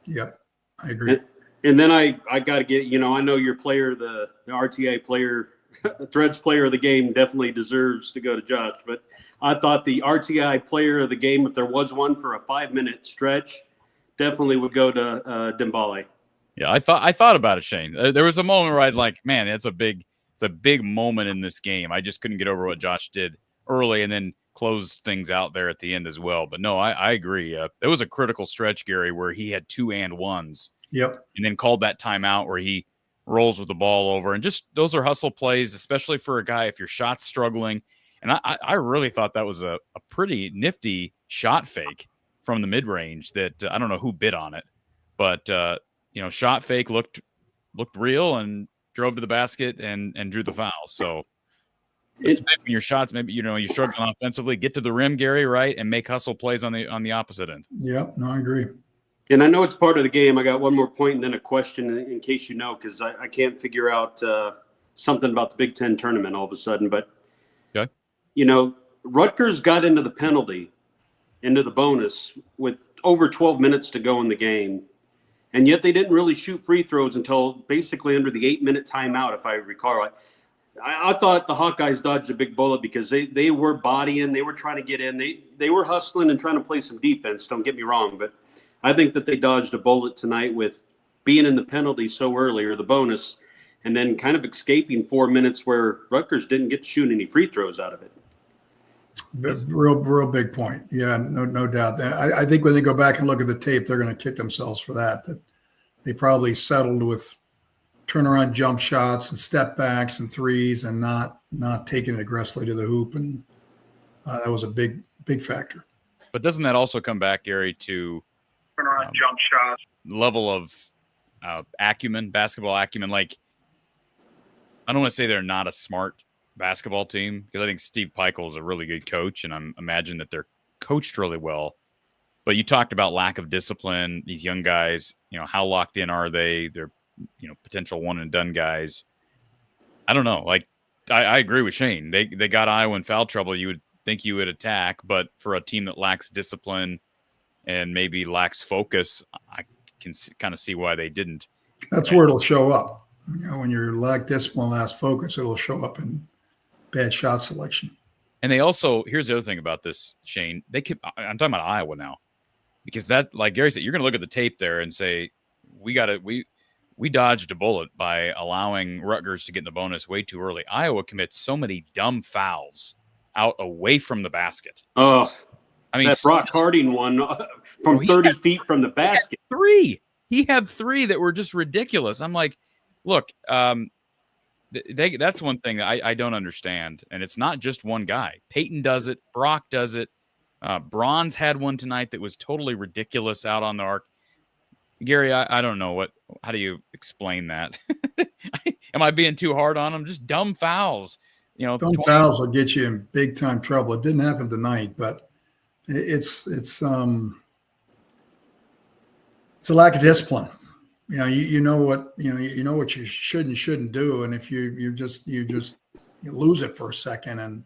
Yep. I agree. And then I got to get, I know your player, the RTA player Threads player of the game definitely deserves to go to Josh. But I thought the RTI player of the game, if there was one for a 5-minute stretch, definitely would go to Dembele. Yeah, I thought about it, Shane. There was a moment where I'd like, man, it's a big moment in this game. I just couldn't get over what Josh did early and then closed things out there at the end as well. But no, I agree. There was a critical stretch, Gary, where he had 2 and 1s. Yep. And then called that timeout where he rolls with the ball over. And just those are hustle plays, especially for a guy if your shot's struggling. And I really thought that was a pretty nifty shot fake from the mid-range that I don't know who bid on it. But, shot fake looked real and drove to the basket and drew the foul. So it's maybe your shots, maybe, you're struggling offensively, get to the rim, Gary, right, and make hustle plays on the opposite end. Yeah, no, I agree. And I know it's part of the game. I got one more point and then a question in case you know, because I can't figure out something about the Big Ten tournament all of a sudden. But, okay. Rutgers got into the penalty, into the bonus with over 12 minutes to go in the game. And yet they didn't really shoot free throws until basically under the 8-minute timeout, if I recall. I thought the Hawkeyes dodged a big bullet because they were bodying. They were trying to get in. They were hustling and trying to play some defense, don't get me wrong. But I think that they dodged a bullet tonight with being in the penalty so early, or the bonus, and then kind of escaping 4 minutes where Rutgers didn't get to shoot any free throws out of it. Real big point. Yeah, no doubt. I think when they go back and look at the tape, they're going to kick themselves for that. That they probably settled with turnaround jump shots and step backs and threes and not taking it aggressively to the hoop. And that was a big factor. But doesn't that also come back, Gary, to Turnaround jump shots. level of basketball acumen? Like, I don't want to say they're not a smart basketball team, because I think Steve Peichel is a really good coach, and I imagine that they're coached really well. But you talked about lack of discipline. These young guys, how locked in are they? They're, potential one and done guys. I don't know. Like, I agree with Shane. They got Iowa in foul trouble. You would think you would attack, but for a team that lacks discipline and maybe lacks focus, I can kind of see why they didn't. That's where it'll show up. When you're lack discipline, lacks focus, it'll show up in bad shot selection. And they also, here's the other thing about this, Shane. I'm talking about Iowa now, because that, like Gary said, you're going to look at the tape there and say, we dodged a bullet by allowing Rutgers to get in the bonus way too early. Iowa commits so many dumb fouls out away from the basket. Oh, I mean, that Brock Harding one from 30 feet from the basket. He had 3 that were just ridiculous. I'm like, look, that's one thing that I don't understand. And it's not just one guy. Peyton does it. Brock does it. Bronze had one tonight that was totally ridiculous out on the arc. Gary, I don't know how do you explain that? Am I being too hard on them? Just dumb fouls. Dumb fouls will get you in big time trouble. It didn't happen tonight, but it's a lack of discipline. You know what you should and shouldn't do, and if you lose it for a second,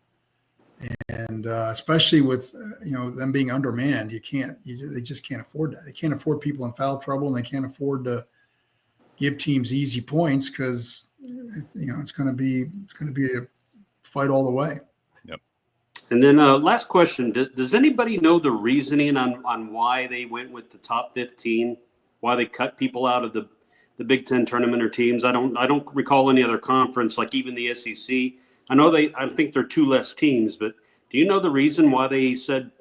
and especially with them being undermanned, they just can't afford that. They can't afford people in foul trouble, and they can't afford to give teams easy points, because it's going to be a fight all the way. Yep. And then last question: does anybody know the reasoning on why they went with the top 15? Why they cut people out of the Big Ten tournament or teams? I don't recall any other conference, like even the SEC. I think there are 2 less teams, but do you know the reason why they said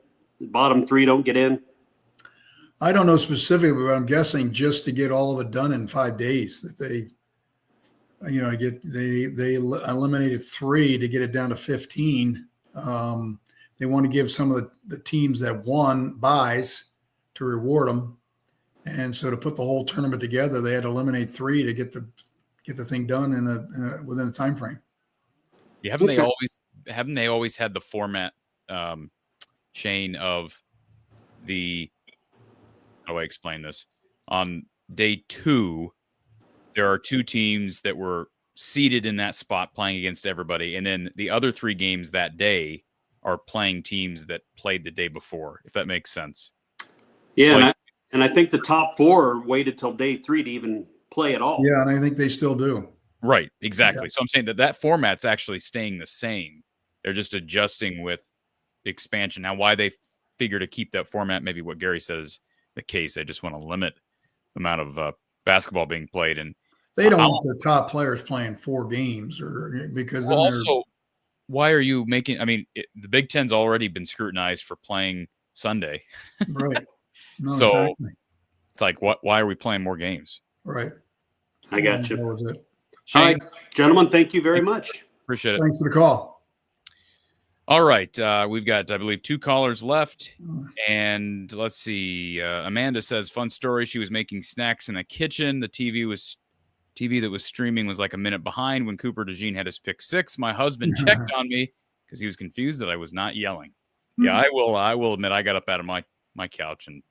the bottom 3 don't get in? I don't know specifically, but I'm guessing just to get all of it done in 5 days, that they eliminated 3 to get it down to 15. They want to give some of the teams that won buys to reward them. And so to put the whole tournament together, they had to eliminate 3 to get the thing done within the time frame. Yeah, haven't they always had the format, Shane, of the, how do I explain this? On day 2, there are 2 teams that were seated in that spot playing against everybody, and then the other 3 games that day are playing teams that played the day before, if that makes sense. Yeah, and I think the top 4 waited till day 3 to even play at all. Yeah, and I think they still do. Right, exactly. So I'm saying that format's actually staying the same. They're just adjusting with the expansion. Now, why they figure to keep that format, maybe what Gary says the case. They just want to limit the amount of basketball being played. And they don't want their top players playing 4 games because then also, why are you making? I mean, the Big Ten's already been scrutinized for playing Sunday, right? No, so exactly. it's like, why are we playing more games? Right. I got you. That was it. Shane, all right, gentlemen, thank you very much. Appreciate it. Thanks for the call. All right, we've got, I believe, 2 callers left, and let's see. Amanda says, fun story. She was making snacks in the kitchen. The TV that was streaming was like a minute behind when Cooper DeJean had his pick 6. My husband checked on me because he was confused that I was not yelling. Yeah, I will admit I got up out of my couch and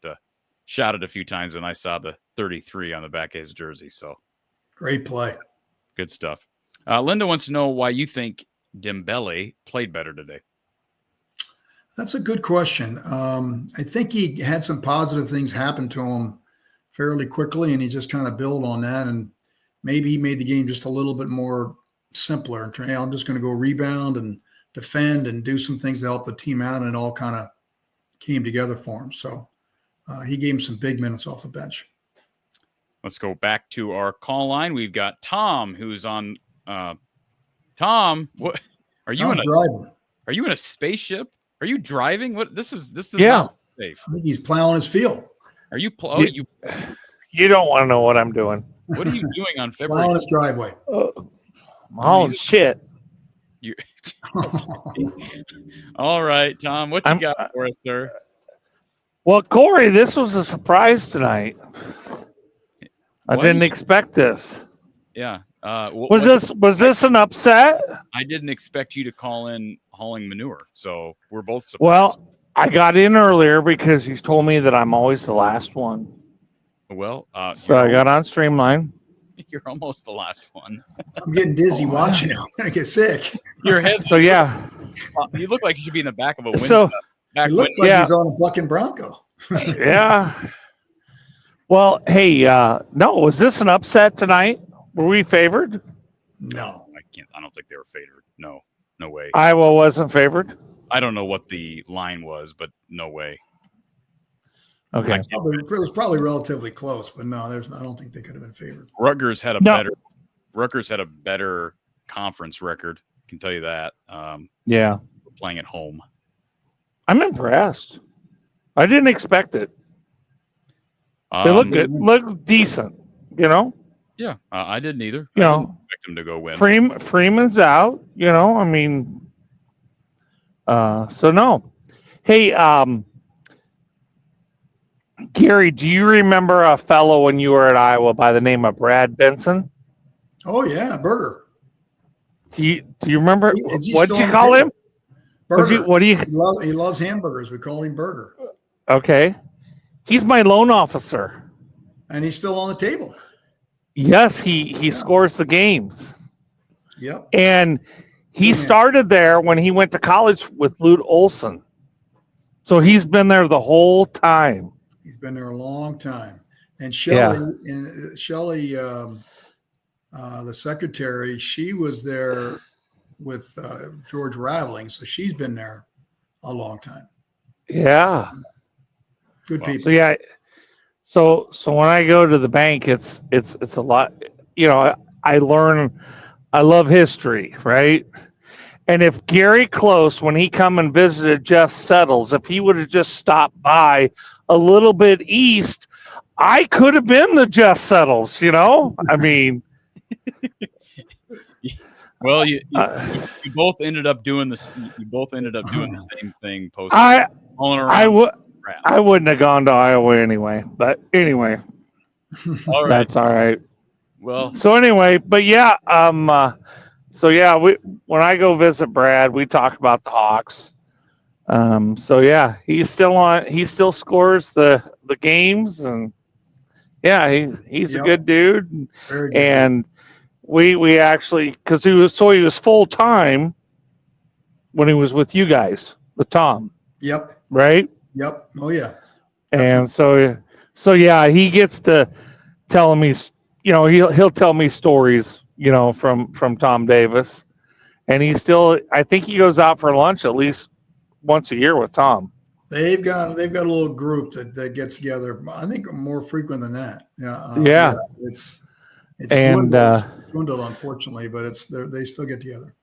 shouted a few times when I saw the 33 on the back of his jersey. So great play. Good stuff. Linda wants to know why you think Dembele played better today. That's a good question. I think he had some positive things happen to him fairly quickly, and he just kind of built on that. And maybe he made the game just a little bit more simpler. And I'm just going to go rebound and defend and do some things to help the team out, and it all kind of came together for him. So he gave him some big minutes off the bench. Let's go back to our call line. We've got Tom, who's on. Tom, what are you driving? Are you in a spaceship? Are you driving? What this is Yeah. not safe. I think he's plowing his field. Are you? You don't want to know what I'm doing. What are you doing on February? Plowing his driveway. Hauling shit. You. All right, Tom. What you got for us, sir? Well, Corey, this was a surprise tonight. I didn't expect this. Yeah. Was this an upset? I didn't expect you to call in hauling manure, so we're both surprised. Well, I got in earlier because you told me that I'm always the last one. Well, so I got on Streamline. You're almost the last one. I'm getting dizzy watching it. I'm gonna get sick. Your head. So yeah. You look like you should be in the back of a window. So he looks like he's on a bucking Bronco. Yeah. Well, hey, no, was this an upset tonight? Were we favored? No, I don't think they were favored. No way. Iowa wasn't favored. I don't know what the line was, but no way. Okay. It was probably relatively close, but no, I don't think they could have been favored. Rutgers had a better conference record. I can tell you that. Yeah. Playing at home. I'm impressed. I didn't expect it. They look good. Look decent, you know? Yeah, I didn't either. You I know, didn't expect them to go win. Freeman's out, you know? I mean, so no. Hey, Gary, do you remember a fellow when you were at Iowa by the name of Brad Benson? Oh, yeah, Burger. Do you remember? What did you on call him? Burger. What do you? He loves hamburgers. We call him Burger. Okay. He's my loan officer. And he's still on the table. Yes, he scores the games. Yep. And he started there when he went to college with Lute Olson. So he's been there the whole time. He's been there a long time. And Shelley, the secretary, she was there with George Raveling, so she's been there a long time. Yeah. Good people. So yeah. So when I go to the bank, it's a lot. You know, I love history, right? And if Gary Close, when he come and visited Jeff Settles, if he would have just stopped by a little bit east, I could have been the Jeff Settles. You know, I mean. Well, you both ended up doing this. You both ended up doing the same thing. I wouldn't have gone to Iowa anyway. But anyway, all right. That's all right. Well, so anyway, but yeah, so yeah, when I go visit Brad, we talk about the Hawks. So yeah, he's still on. He still scores the games, and yeah, he's a good dude. Very good. And we actually, because he was full time when he was with you guys, with Tom. Yep. Right. Yep. Oh yeah. And so yeah, he gets to tell me, you know, he'll tell me stories, from Tom Davis, and I think he goes out for lunch at least once a year with Tom. They've got a little group that gets together. I think more frequent than that. Yeah. It's And dwindled, unfortunately, but they still get together.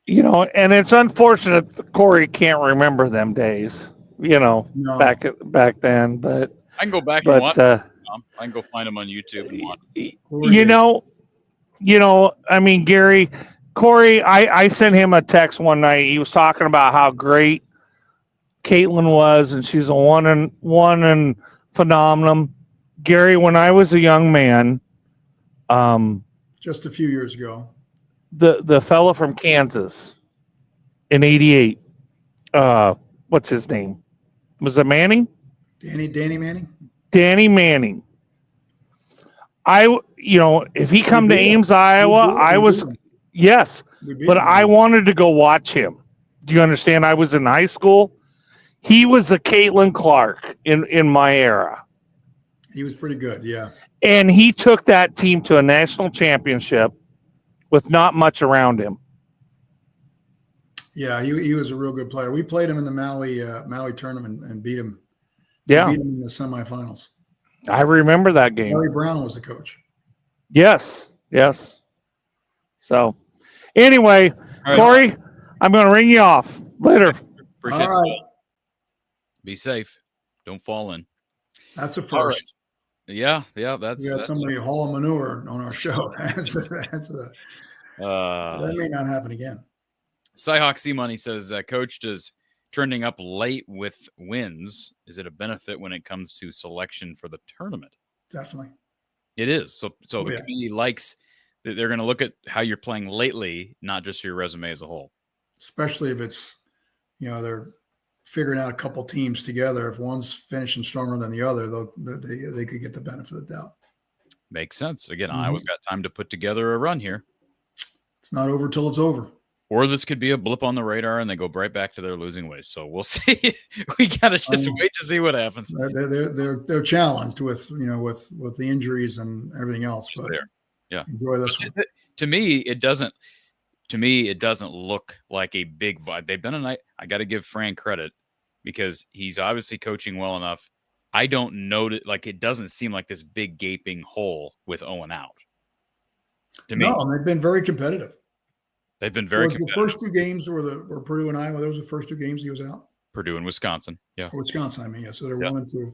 And it's unfortunate that Corey can't remember them days. No. back then, but I can go back and watch. I can go find them on YouTube and watch. I mean, Gary, Corey, I sent him a text one night. He was talking about how great Caitlin was, and she's a one and phenomenon. Gary, when I was a young man, just a few years ago, the fella from Kansas in '88, what's his name? Was it Manning? Danny Manning. Danny Manning. If he come to Ames, Iowa, yes, but I wanted to go watch him. Do you understand? I was in high school. He was the Caitlin Clark in my era. He was pretty good, yeah. And he took that team to a national championship with not much around him. Yeah, he was a real good player. We played him in the Maui tournament and beat him. Yeah, beat him in the semifinals. I remember that game. Larry Brown was the coach. Yes. So, anyway, right, Corey, I'm going to ring you off later. Appreciate it. Be safe. Don't fall in. That's a first. Yeah. We got somebody hauling manure on our show. That may not happen again. Cyhawk C Money says, Coach, does trending up late with wins, is it a benefit when it comes to selection for the tournament? Definitely. It is. So the community likes that. They're going to look at how you're playing lately, not just your resume as a whole. Especially if it's, they're figuring out a couple teams together. If one's finishing stronger than the other, they could get the benefit of the doubt. Makes sense. Again, Iowa's got time to put together a run here. It's not over till it's over. Or this could be a blip on the radar and they go right back to their losing ways. So we'll see. We gotta just wait to see what happens. They're challenged with the injuries and everything else. But enjoy this one. To me, it doesn't look like a big vibe. They've been a night. I got to give Fran credit because he's obviously coaching well enough. I don't know that it doesn't seem like this big gaping hole with Owen out. To me, no, they've been very competitive. They've been very competitive. The first two games were Purdue and Iowa. Those were the first two games he was out. Purdue and Wisconsin. Yeah. Or Wisconsin, I mean, yeah. So they're 1-2.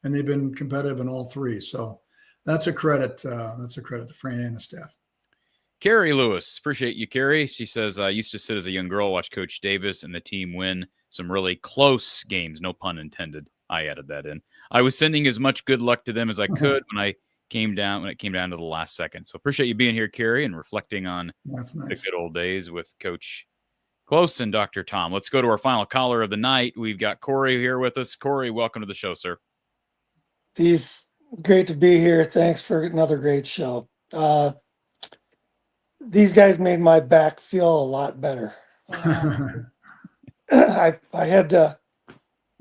And they've been competitive in all three. So that's a credit. That's a credit to Fran and the staff. Carrie Lewis, appreciate you, Carrie. She says, I used to sit as a young girl, watch Coach Davis and the team win some really close games. No pun intended. I added that in. I was sending as much good luck to them as I could when it came down to the last second. So appreciate you being here, Carrie, and reflecting on the good old days with Coach Close and Dr. Tom. Let's go to our final caller of the night. We've got Corey here with us. Corey, welcome to the show, sir. Great to be here. Thanks for another great show. These guys made my back feel a lot better. I had to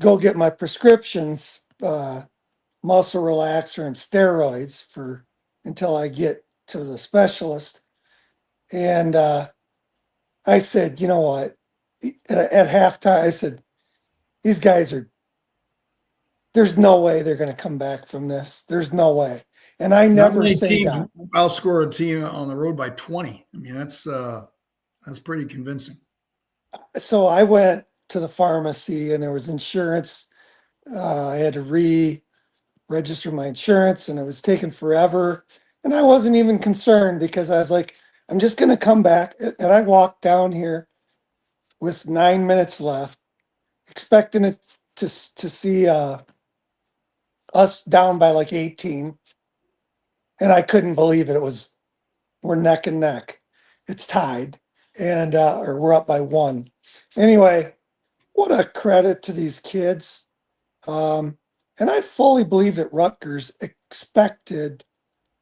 go get my prescriptions, muscle relaxer and steroids until I get to the specialist. And I said, you know what? At halftime, I said, these guys there's no way they're going to come back from this. There's no way. And I never say that. Outscore a team on the road by 20. I mean, that's pretty convincing. So I went to the pharmacy and there was insurance. I had to re-register my insurance and it was taking forever. And I wasn't even concerned because I was like, I'm just going to come back. And I walked down here with 9 minutes left, expecting it to see us down by like 18. And I couldn't believe it. We're neck and neck. It's tied and, or we're up by 1. Anyway, what a credit to these kids. And I fully believe that Rutgers expected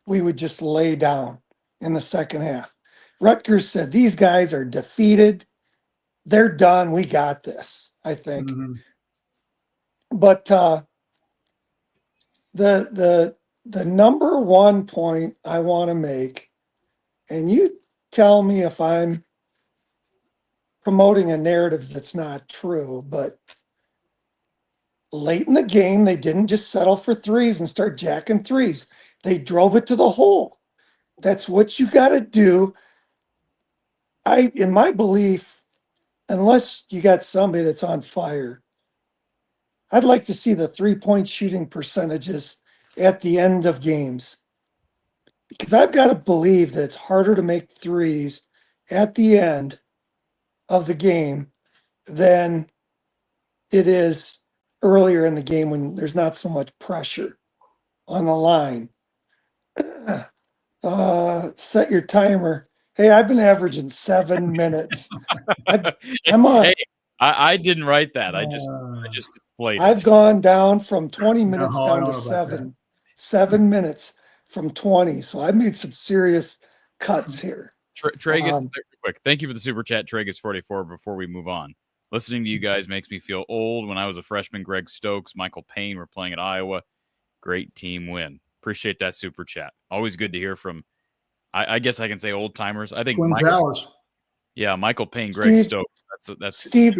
we would just lay down in the second half. Rutgers said, these guys are defeated. They're done. We got this, I think. Mm-hmm. But the number one point I want to make, and you tell me if I'm promoting a narrative that's not true, but late in the game, they didn't just settle for threes and start jacking threes. They drove it to the hole. That's what you got to do. In my belief, unless you got somebody that's on fire, I'd like to see the 3-point shooting percentages at the end of games. Because I've got to believe that it's harder to make threes at the end of the game than it is earlier in the game when there's not so much pressure on the line. Set your timer. Hey, I've been averaging 7 minutes. I'm on. Hey, I didn't write that. I just displayed I've it. gone down from 20 minutes No, I down don't to know about 7. 7 minutes from 20. So I've made some serious cuts here. Tragus, quick. Thank you for the super chat, Tragus44. Before we move on, listening to you guys makes me feel old. When I was a freshman, Greg Stokes, Michael Payne were playing at Iowa. Great team win. Appreciate that super chat. Always good to hear from, I guess I can say old timers. I think Twin Towers. Yeah, Michael Payne, Greg Stokes. That's Steve.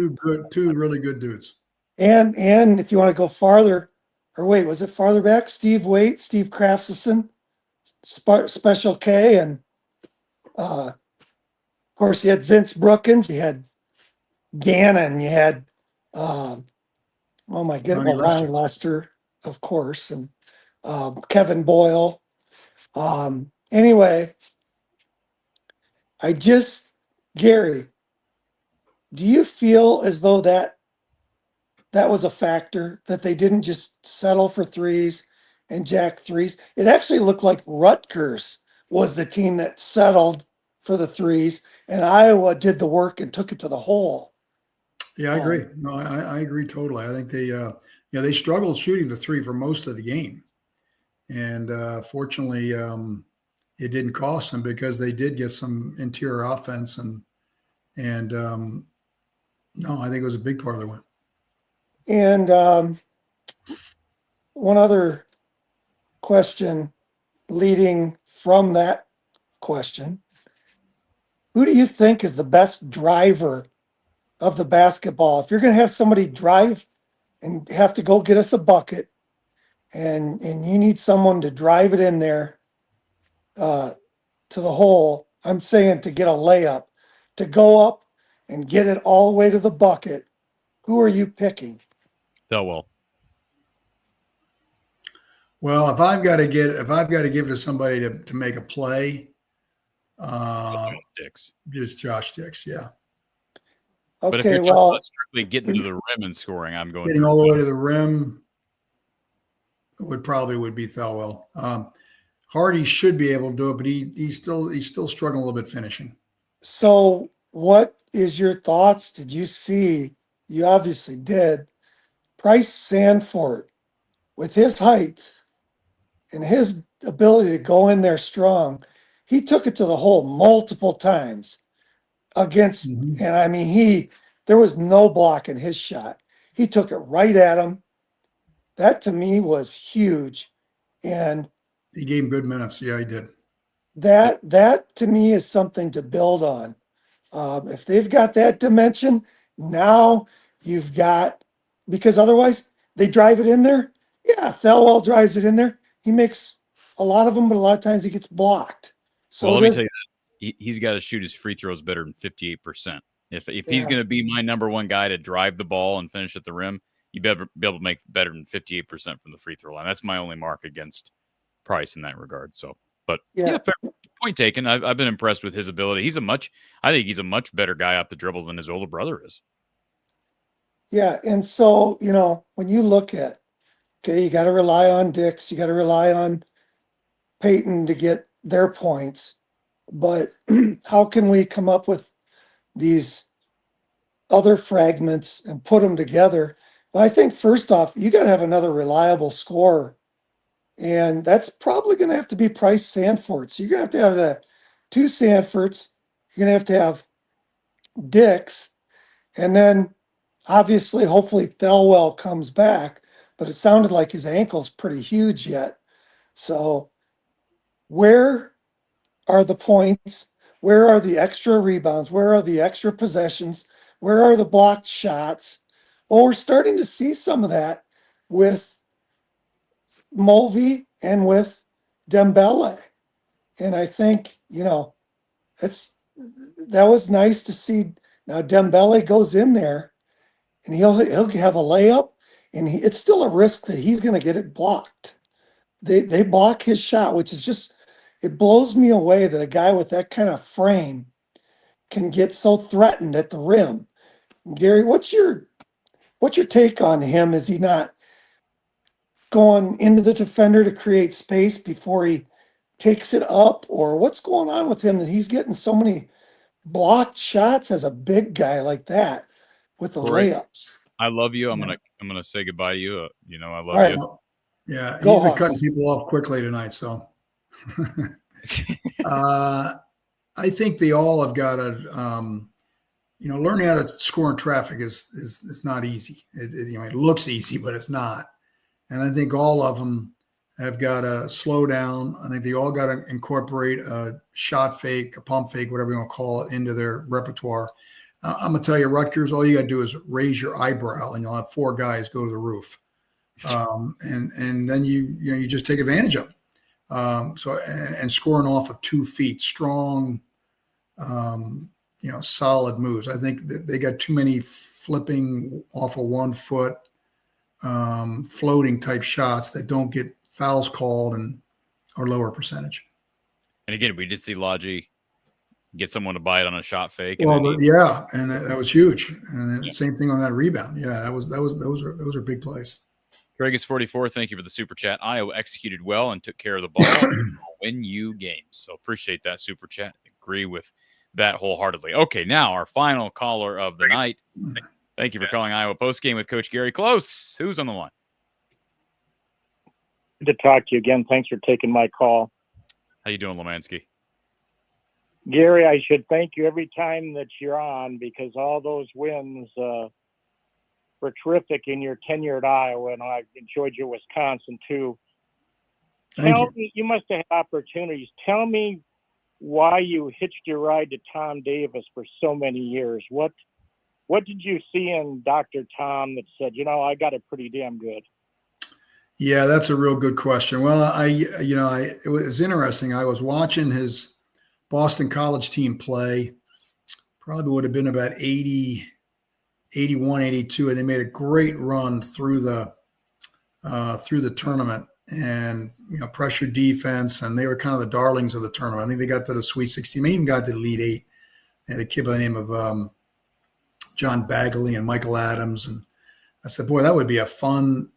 Two really good dudes. And if you want to go farther, or wait, was it farther back? Steve Waite, Steve Craftsison, Special K, and of course you had Vince Brookins, you had Gannon, you had oh my goodness, Ronnie Lester, of course, and Kevin Boyle. Anyway, Gary, do you feel as though that was a factor, that they didn't just settle for threes and jack threes? It actually looked like Rutgers was the team that settled for the threes, and Iowa did the work and took it to the hole. Yeah, I agree. No, I agree totally. I think they struggled shooting the three for most of the game, and fortunately, it didn't cost them because they did get some interior offense, and no, I think it was a big part of the win. And one other question leading from that question: who do you think is the best driver of the basketball? If you're going to have somebody drive and have to go get us a bucket, and you need someone to drive it in there to the hole, I'm saying to get a layup, to go up and get it all the way to the bucket, who are you picking? Thelwell. Well, if I've got to give it to somebody to make a play, just Josh Dix, yeah. Okay, but if you're talking about strictly getting to the rim and scoring, I'm going getting all the way to the rim would be Thelwell. Hardy should be able to do it, but he's still struggling a little bit finishing. So what is your thoughts? Did you see, you obviously did, Price Sandfort, with his height and his ability to go in there strong, he took it to the hole multiple times against, and I mean, there was no blocking his shot. He took it right at him. That to me was huge. And he gave him good minutes. Yeah, he did. That to me is something to build on. If they've got that dimension, now you've got, because otherwise they drive it in there. Yeah, Thelwell drives it in there. He makes a lot of them, but a lot of times he gets blocked. So let me tell you this. He's got to shoot his free throws better than 58%. If he's going to be my number one guy to drive the ball and finish at the rim, you better be able to make better than 58% from the free throw line. That's my only mark against Price in that regard. So, but yeah, fair point taken. I've been impressed with his ability. I think he's a much better guy off the dribble than his older brother is. Yeah, and so, when you look at, okay, you got to rely on Dix, you got to rely on Peyton to get their points, but how can we come up with these other fragments and put them together? Well, I think first off, you got to have another reliable scorer, and that's probably going to have to be Price Sandfort. So you're going to have the two Sandforts, you're going to have Dix, and then obviously, hopefully Thelwell comes back, but it sounded like his ankle's pretty huge yet. So where are the points? Where are the extra rebounds? Where are the extra possessions? Where are the blocked shots? Well, we're starting to see some of that with Mulvey and with Dembele. And I think, that was nice to see. Now Dembele goes in there and he'll have a layup, and it's still a risk that he's going to get it blocked. They block his shot, which is just, it blows me away that a guy with that kind of frame can get so threatened at the rim. Gary, what's your take on him? Is he not going into the defender to create space before he takes it up, or what's going on with him that he's getting so many blocked shots as a big guy like that with the layups? I love you. I'm gonna say goodbye to you. I love right. you. Yeah, Go he's been Hawks. cutting people off quickly tonight. So I think they all have got to, learning how to score in traffic is not easy. It looks easy, but it's not. And I think all of them have got to slow down. I think they all got to incorporate a shot fake, a pump fake, whatever you want to call it, into their repertoire. I'm going to tell you, Rutgers, all you got to do is raise your eyebrow and you'll have 4 guys go to the roof. And then you just take advantage of them. And scoring off of 2 feet, strong, solid moves. I think that they got too many flipping off of 1 foot, floating type shots that don't get fouls called and are lower percentage. And again, we did see Logi get someone to buy it on a shot fake. And that was huge. And then same thing on that rebound. Yeah, those are big plays. Greg is 44. Thank you for the super chat. Iowa executed well and took care of the ball. Win you games. So appreciate that super chat. Agree with that wholeheartedly. Okay, now our final caller of the night. Thank you for calling Iowa Postgame with Coach Gary Close. Who's on the line? Good to talk to you again. Thanks for taking my call. How you doing, Lemansky? Gary, I should thank you every time that you're on, because all those wins were terrific in your tenure at Iowa, and I enjoyed your Wisconsin too. Tell me, you must have had opportunities. Tell me why you hitched your ride to Tom Davis for so many years. What did you see in Dr. Tom that said, I got it pretty damn good? Yeah, that's a real good question. Well, it was interesting. I was watching his Boston College team play, probably would have been about 80, 81, 82, and they made a great run through the tournament, and pressure defense, and they were kind of the darlings of the tournament. I think they got to the Sweet 16, they even got to the Elite 8. They had a kid by the name of John Bagley and Michael Adams, and I said, boy, that would be a fun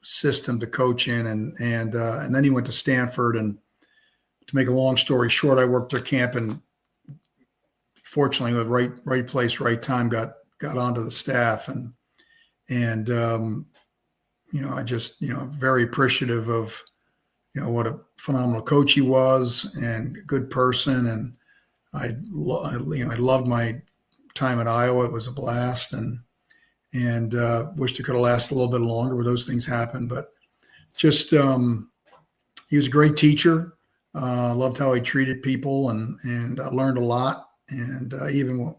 system to coach in. And then he went to Stanford, and to make a long story short, I worked their camp, and fortunately, with right place, right time, got onto the staff, and I just very appreciative of what a phenomenal coach he was, and a good person, and I loved my time at Iowa. It was a blast, and wished it could have lasted a little bit longer, but those things happen. But just he was a great teacher. Loved how he treated people, and I learned a lot. And even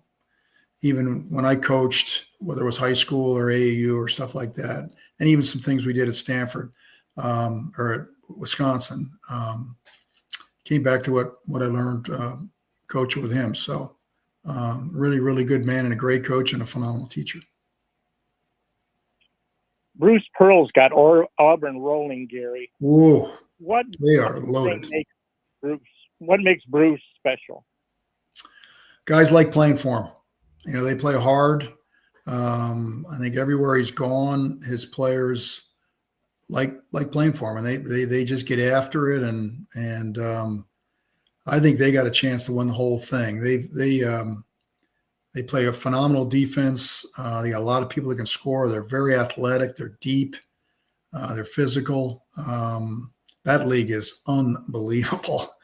when I coached, whether it was high school or AAU or stuff like that, and even some things we did at Stanford or at Wisconsin, came back to what I learned coaching with him. So really, really good man, and a great coach, and a phenomenal teacher. Bruce Pearl's got Auburn rolling, Gary. Whoa, they are loaded. What makes Bruce special? Guys like playing for him. They play hard. I think everywhere he's gone, his players like playing for him, and they just get after it. And I think they got a chance to win the whole thing. They play a phenomenal defense. They got a lot of people that can score. They're very athletic. They're deep. They're physical. That league is unbelievable.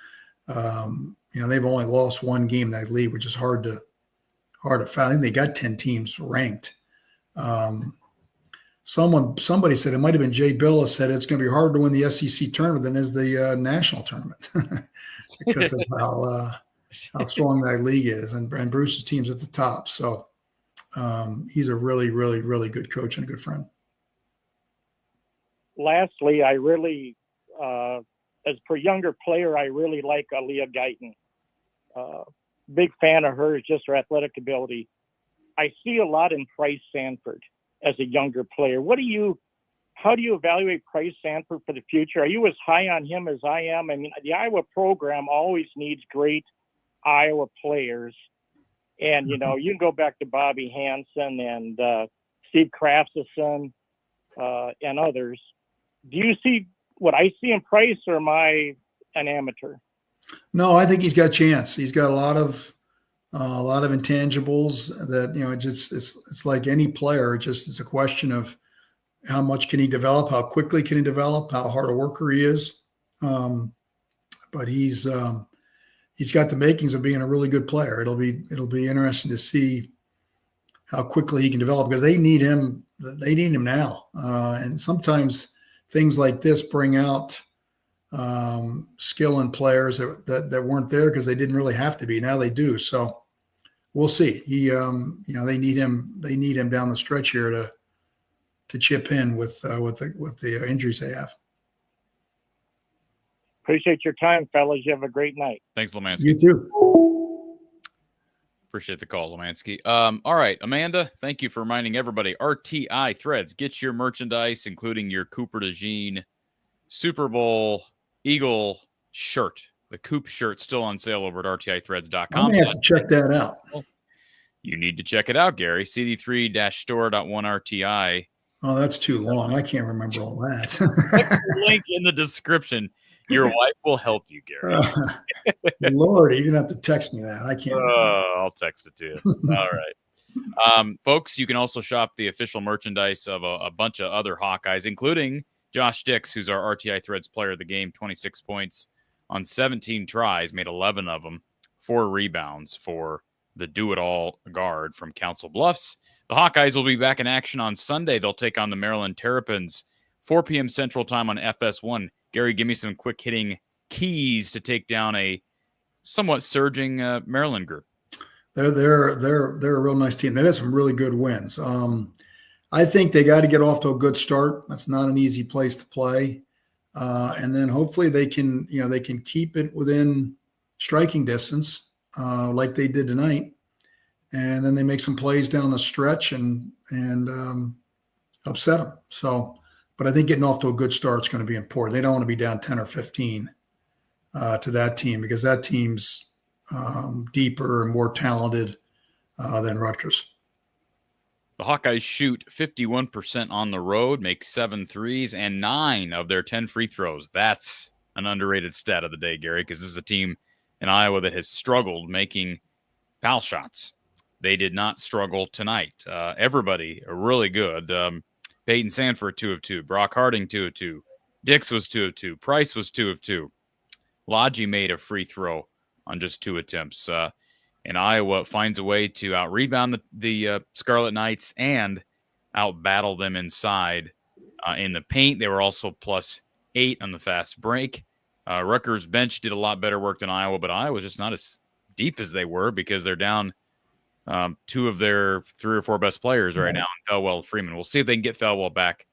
They've only lost 1 game in that league, which is hard to find. I think they got 10 teams ranked. Somebody said, it might have been Jay Billis, said it's going to be harder to win the SEC tournament than is the national tournament because of how strong that league is, and Bruce's team's at the top. So he's a really, really, really good coach and a good friend. Lastly, I really, as per younger player, I really like Aaliyah Guyton. Big fan of hers, just her athletic ability. I see a lot in Price Sanford as a younger player. How do you evaluate Price Sanford for the future? Are you as high on him as I am? I mean, the Iowa program always needs great Iowa players. And, you can go back to Bobby Hansen and Steve Krafsison and others. Do you see what I see in Price, or am I an amateur? No, I think he's got a chance. He's got a lot of intangibles that, it's like any player. It's a question of how much can he develop, how quickly can he develop, how hard a worker he is. But he's got the makings of being a really good player. It'll be interesting to see how quickly he can develop, because they need him. They need him now. And sometimes things like this bring out skill in players that weren't there because they didn't really have to be. Now they do. So we'll see. They need him. They need him down the stretch here to chip in with the injuries they have. Appreciate your time, fellas. You have a great night. Thanks, Lemansky. You too. Appreciate the call, Lemansky. All right, Amanda, thank you for reminding everybody. RTI Threads, get your merchandise, including your Cooper DeJean Super Bowl Eagle shirt. The Coop shirt still on sale over at rtithreads.com. I may have to check that out. You need to check it out, Gary. cd3-store.1rti. Oh, that's too long. I can't remember all that. Click the link in the description. Your wife will help you, Gary. Lord, you're going to have to text me that. I can't. I'll text it to you. All right. Folks, you can also shop the official merchandise of a bunch of other Hawkeyes, including Josh Dix, who's our RTI Threads player of the game, 26 points on 17 tries, made 11 of them, 4 rebounds for the do-it-all guard from Council Bluffs. The Hawkeyes will be back in action on Sunday. They'll take on the Maryland Terrapins, 4 p.m. Central Time on FS1. Gary, give me some quick-hitting keys to take down a somewhat surging Maryland group. They're a real nice team. They've had some really good wins. I think they got to get off to a good start. That's not an easy place to play. And then hopefully they can keep it within striking distance like they did tonight. And then they make some plays down the stretch and upset them. So, but I think getting off to a good start is going to be important. They don't want to be down 10 or 15 to that team, because that team's deeper and more talented than Rutgers. The Hawkeyes shoot 51% on the road, make 7 threes, and 9 of their 10 free throws. That's an underrated stat of the day, Gary, because this is a team in Iowa that has struggled making foul shots. They did not struggle tonight. Everybody really good. Peyton Sanford, 2 of 2. Brock Harding, 2 of 2. Dix was 2 of 2. Price was 2 of 2. Lodgy made a free throw on just 2 attempts. And Iowa finds a way to out-rebound the Scarlet Knights and out-battle them inside in the paint. They were also +8 on the fast break. Rutgers' bench did a lot better work than Iowa, but Iowa was just not as deep as they were because they're down 2 of their 3 or 4 best players right now, Thelwell, Freeman. We'll see if they can get Thelwell back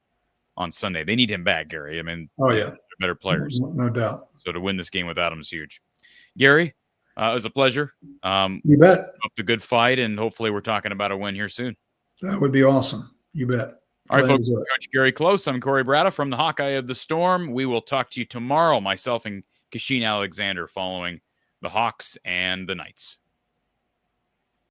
on Sunday. They need him back, Gary. I mean, they're better players. No doubt. So to win this game without him is huge. Gary, it was a pleasure. You bet. Up to good fight, and hopefully we're talking about a win here soon. That would be awesome. You bet. All right, folks. Coach Gary Close. I'm Corey Bratta from the Hawkeye of the Storm. We will talk to you tomorrow, myself and Kasheen Alexander, following the Hawks and the Knights.